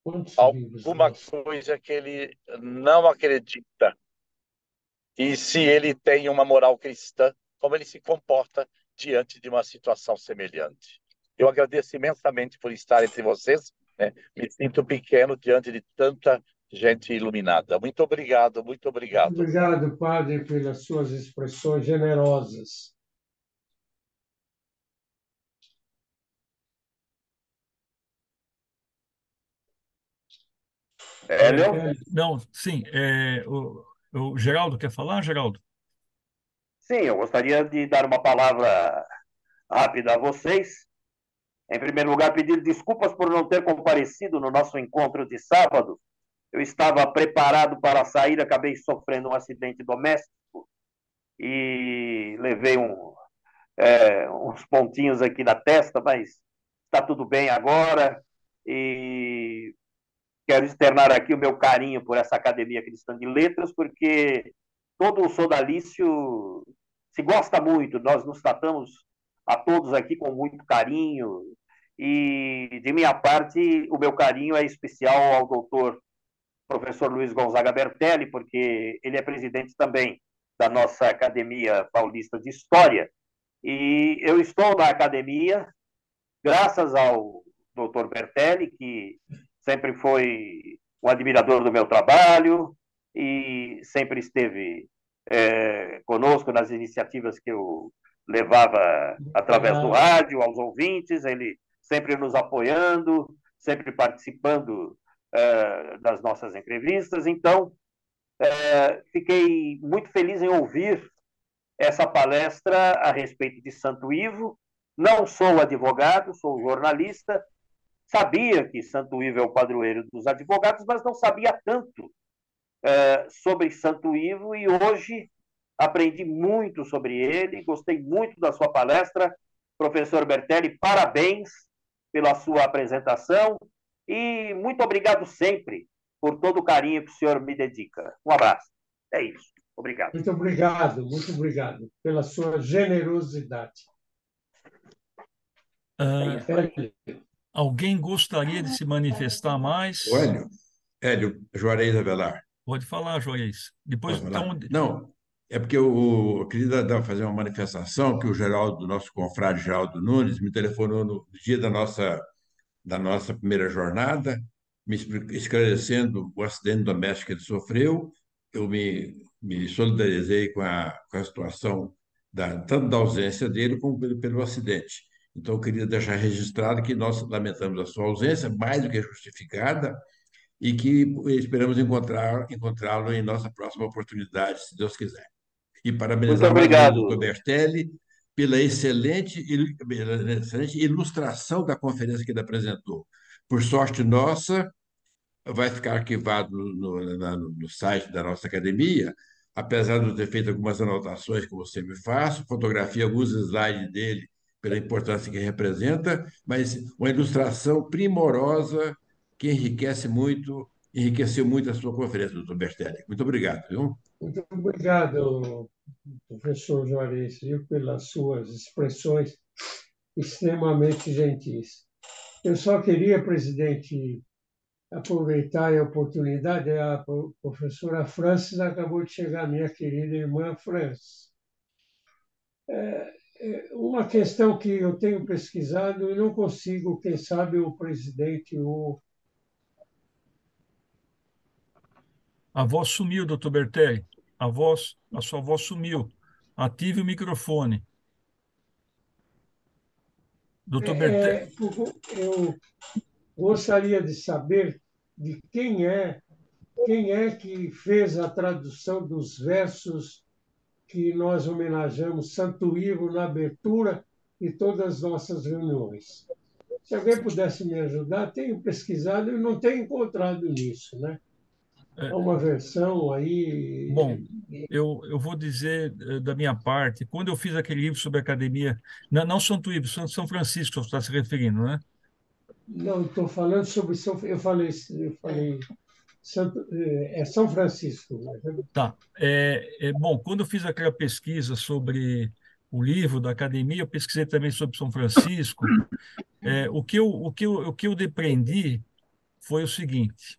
Quantos livros alguma nós? coisa que ele não acredita. E se ele tem uma moral cristã, como ele se comporta diante de uma situação semelhante. Eu agradeço imensamente por estar entre vocês, né? Me sinto pequeno diante de tanta gente iluminada. Muito obrigado, muito obrigado. Muito obrigado, padre, pelas suas expressões generosas. Hélio? Não, sim. O Geraldo quer falar, Geraldo? Sim, eu gostaria de dar uma palavra rápida a vocês. Em primeiro lugar, pedir desculpas por não ter comparecido no nosso encontro de sábado. Eu estava preparado para sair, acabei sofrendo um acidente doméstico e levei uns pontinhos aqui na testa, mas está tudo bem agora. E quero externar aqui o meu carinho por essa Academia Cristã de Letras, porque todo o sodalício se gosta muito, nós nos tratamos a todos aqui com muito carinho, e de minha parte, o meu carinho é especial ao doutor professor Luiz Gonzaga Bertelli, porque ele é presidente também da nossa Academia Paulista de História, e eu estou na academia graças ao doutor Bertelli, que sempre foi um admirador do meu trabalho e sempre esteve conosco nas iniciativas que eu levava através do rádio aos ouvintes, ele sempre nos apoiando, sempre participando das nossas entrevistas. Então, fiquei muito feliz em ouvir essa palestra a respeito de Santo Ivo. Não sou advogado, sou jornalista. Sabia que Santo Ivo é o padroeiro dos advogados, mas não sabia tanto sobre Santo Ivo, e hoje aprendi muito sobre ele, gostei muito da sua palestra. Professor Bertelli, parabéns pela sua apresentação e muito obrigado sempre por todo o carinho que o senhor me dedica. Um abraço. É isso. Obrigado. Muito obrigado pela sua generosidade. Alguém gostaria de se manifestar mais? Hélio Juarez Avelar. Pode falar, Juarez. Depois, então... Não, é porque eu queria fazer uma manifestação que o Geraldo, nosso confrade Geraldo Nunes, me telefonou no dia da nossa primeira jornada, me esclarecendo o acidente doméstico que ele sofreu. Eu me solidarizei com a situação tanto da ausência dele como pelo acidente. Então, eu queria deixar registrado que nós lamentamos a sua ausência, mais do que justificada, e que esperamos encontrá-lo em nossa próxima oportunidade, se Deus quiser. E parabenizar mais uma vez o doutor Bertelli pela excelente ilustração da conferência que ele apresentou. Por sorte nossa, vai ficar arquivado no site da nossa academia, apesar de eu ter feito algumas anotações que eu sempre faço, fotografia alguns slides dele pela importância que representa, mas uma ilustração primorosa que enriqueceu muito a sua conferência, doutor Bertelli. Muito obrigado, viu? Muito obrigado, professor Juarez, pelas suas expressões extremamente gentis. Eu só queria, presidente, aproveitar a oportunidade. A professora Francis acabou de chegar, minha querida irmã Francis. Uma questão que eu tenho pesquisado e não consigo, quem sabe o presidente A voz sumiu, doutor Bertelli. A sua voz sumiu. Ative o microfone. Doutor Bertelli. Eu gostaria de saber de quem é que fez a tradução dos versos que nós homenageamos Santo Ivo na abertura de todas as nossas reuniões. Se alguém pudesse me ajudar, tenho pesquisado e não tenho encontrado nisso, né? Há uma versão aí... Bom, eu vou dizer da minha parte, quando eu fiz aquele livro sobre a academia, não Santo Ivo, São Francisco, você está se referindo, né? Não, estou falando sobre eu falei São Francisco. Tá. Bom, quando eu fiz aquela pesquisa sobre o livro da academia, eu pesquisei também sobre São Francisco. O que eu depreendi foi o seguinte: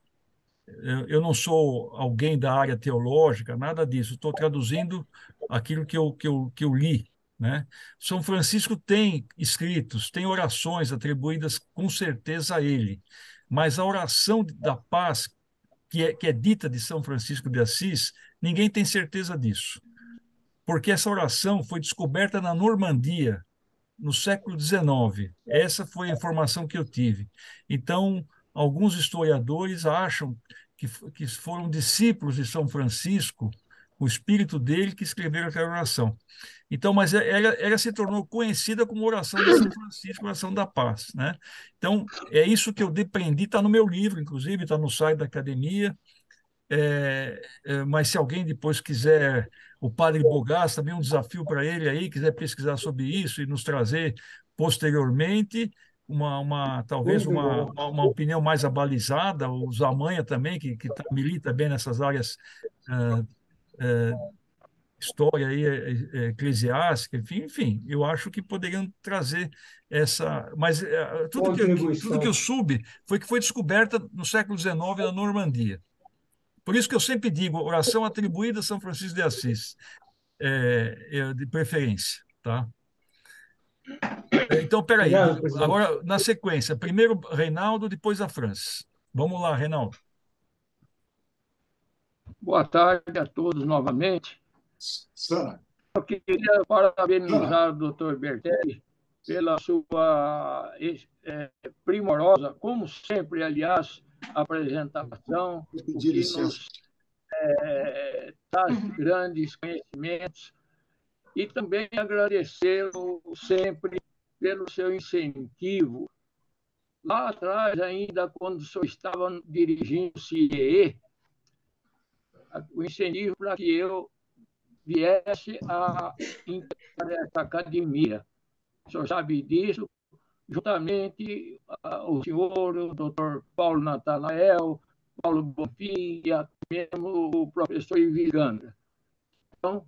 eu não sou alguém da área teológica, nada disso. Estou traduzindo aquilo que eu li, né? São Francisco tem escritos, tem orações atribuídas com certeza a ele, mas a oração da paz que é dita de São Francisco de Assis, ninguém tem certeza disso, porque essa oração foi descoberta na Normandia, no século XIX. Essa foi a informação que eu tive. Então, alguns historiadores acham que foram discípulos de São Francisco, o espírito dele, que escreveram aquela oração. Então, mas ela se tornou conhecida como oração de São Francisco, oração da paz, né? Então, é isso que eu depreendi, está no meu livro, inclusive, está no site da academia. Mas se alguém depois quiser, o Padre Bogás, também um desafio para ele aí, quiser pesquisar sobre isso e nos trazer posteriormente talvez uma opinião mais abalizada, o Zamanha também, que milita bem nessas áreas, história aí, eclesiástica, enfim, eu acho que poderiam trazer essa... Mas tudo que eu soube foi que foi descoberta no século XIX na Normandia. Por isso que eu sempre digo, oração atribuída a São Francisco de Assis, de preferência, tá? Então, peraí, agora na sequência, primeiro Reinaldo, depois a Francis. Vamos lá, Reinaldo. Boa tarde a todos novamente. Eu queria parabenizar o doutor Bertelli pela sua primorosa, como sempre, aliás, apresentação, o que nos traz grandes conhecimentos, e também agradecê-lo sempre pelo seu incentivo. Lá atrás, ainda quando o senhor estava dirigindo o CIEE, o incentivo para que eu viesse a integrar essa academia. O senhor sabe disso, juntamente o senhor, o doutor Paulo Natanael, Paulo Bonfim e até mesmo o professor Iviganda. Então,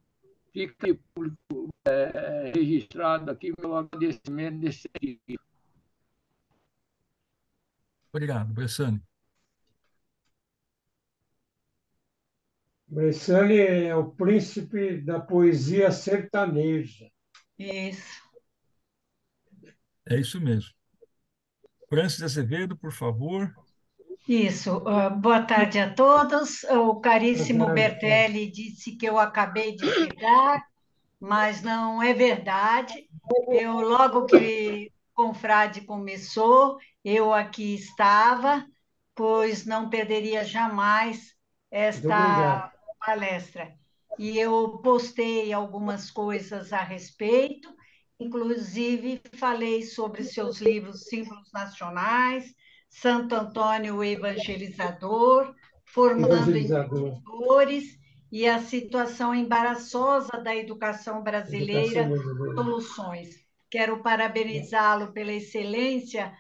fica registrado aqui meu agradecimento nesse sentido. Obrigado, Bressani. Bressani é o príncipe da poesia sertaneja. Isso. É isso mesmo. Francis Azevedo, por favor. Isso. Boa tarde a todos. O caríssimo Bertelli disse que eu acabei de chegar, mas não é verdade. Eu, logo que o confrade começou, eu aqui estava, pois não perderia jamais esta palestra. E eu postei algumas coisas a respeito, inclusive falei sobre seus livros Símbolos Nacionais, Santo Antônio o Evangelizador, Formando Entendedores e a situação embaraçosa da educação brasileira, soluções. Quero parabenizá-lo pela excelência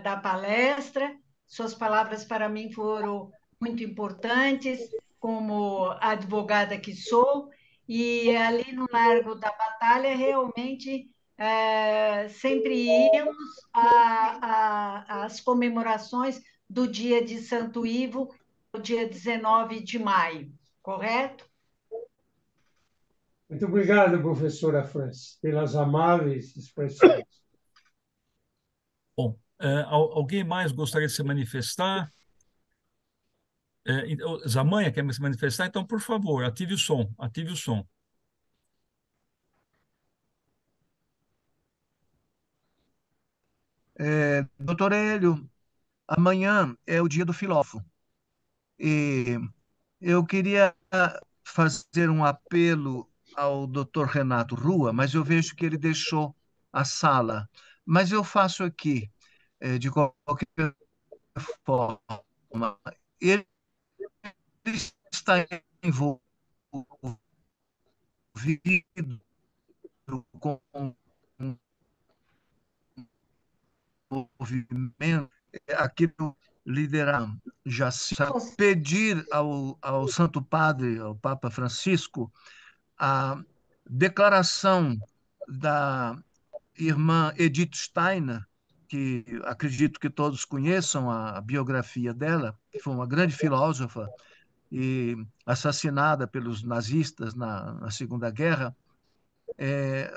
da palestra. Suas palavras para mim foram muito importantes, como advogada que sou, e ali no Largo da Batalha, realmente, sempre íamos às comemorações do dia de Santo Ivo, o dia 19 de maio, correto? Muito obrigado, professora Francis, pelas amáveis expressões. Bom, alguém mais gostaria de se manifestar? Zamanha quer se manifestar? Então, por favor, ative o som, ative o som. Doutor Hélio, amanhã é o dia do filósofo. E eu queria fazer um apelo ao doutor Renato Rua, mas eu vejo que ele deixou a sala. Mas eu faço aqui, de qualquer forma. Ele está envolvido com um movimento aqui do liderar já pedir ao Santo Padre, ao Papa Francisco, a declaração da irmã Edith Steiner, que acredito que todos conheçam a biografia dela, que foi uma grande filósofa e assassinada pelos nazistas na Segunda Guerra,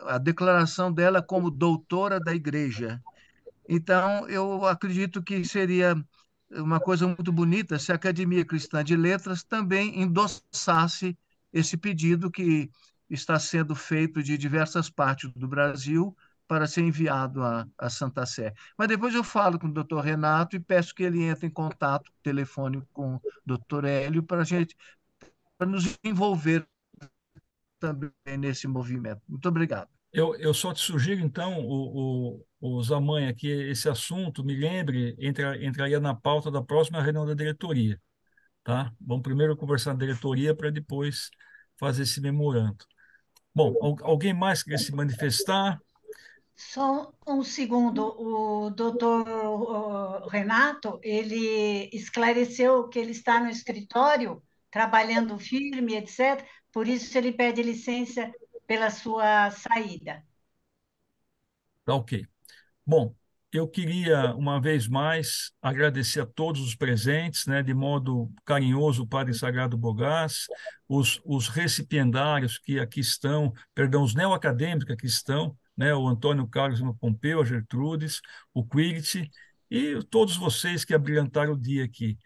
a declaração dela como doutora da Igreja. Então, eu acredito que seria uma coisa muito bonita se a Academia Cristã de Letras também endossasse esse pedido que está sendo feito de diversas partes do Brasil para ser enviado à Santa Sé. Mas depois eu falo com o doutor Renato e peço que ele entre em contato telefônico com o doutor Hélio para nos envolver também nesse movimento. Muito obrigado. Eu só te sugiro, então, o Zamanha, que esse assunto, me lembre, entraria na pauta da próxima reunião da diretoria. Tá? Vamos primeiro conversar na diretoria para depois fazer esse memorando. Bom, alguém mais quer se manifestar? Só um segundo, o doutor Renato, ele esclareceu que ele está no escritório, trabalhando firme, etc., por isso ele pede licença pela sua saída. Tá ok. Bom, eu queria, uma vez mais, agradecer a todos os presentes, né, de modo carinhoso, o Padre Sagrado Bogás, os recipiendários que aqui estão, perdão, os neoacadêmicos que aqui estão, né, o Antônio Carlos Pompeu, a Gertrudes, o Quirit, e todos vocês que abrilhantaram o dia aqui.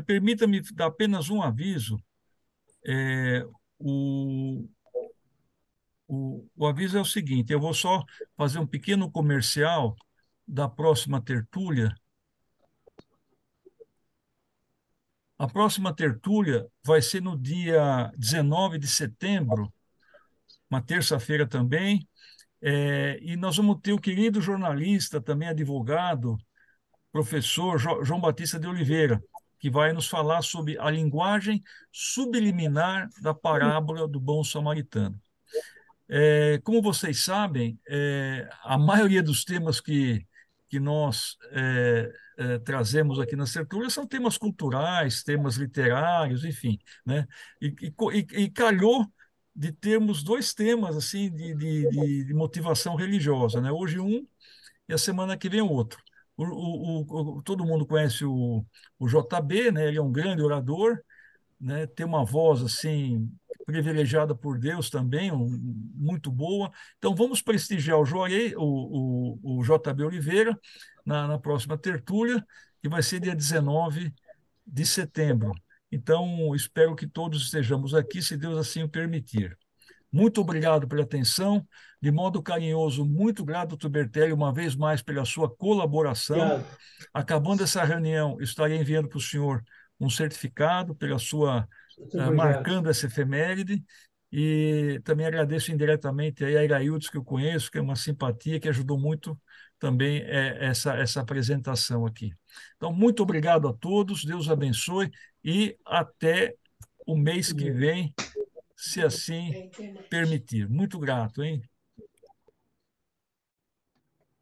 Permita-me dar apenas um aviso. O aviso é o seguinte: eu vou só fazer um pequeno comercial da próxima tertúlia. A próxima tertúlia vai ser no dia 19 de setembro, uma terça-feira também, e nós vamos ter o querido jornalista, também advogado, professor João Batista de Oliveira, que vai nos falar sobre a linguagem subliminar da parábola do bom samaritano. Como vocês sabem, a maioria dos temas que nós trazemos aqui na Sertúlia são temas culturais, temas literários, enfim, né? E calhou de termos dois temas assim de motivação religiosa, né? Hoje um e a semana que vem outro. Todo mundo conhece o JB, né? Ele é um grande orador, né? Tem uma voz assim privilegiada por Deus também, muito boa. Então vamos prestigiar o JB Oliveira na próxima tertúlia, que vai ser dia 19 de setembro. Então espero que todos estejamos aqui, se Deus assim o permitir. Muito obrigado pela atenção, de modo carinhoso, muito grato, doutor Bertelli, uma vez mais pela sua colaboração. Obrigado. Acabando essa reunião, estarei enviando para o senhor um certificado pela sua, Muito obrigado. marcando essa efeméride, e também agradeço indiretamente aí a Iraildes, que eu conheço, que é uma simpatia, que ajudou muito também essa apresentação aqui. Então, muito obrigado a todos, Deus abençoe, e até o mês que vem, se assim permitir. Muito grato, hein?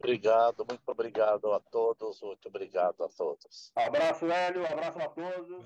Obrigado, muito obrigado a todos, muito obrigado a todos. Abraço, Hélio, abraço a todos.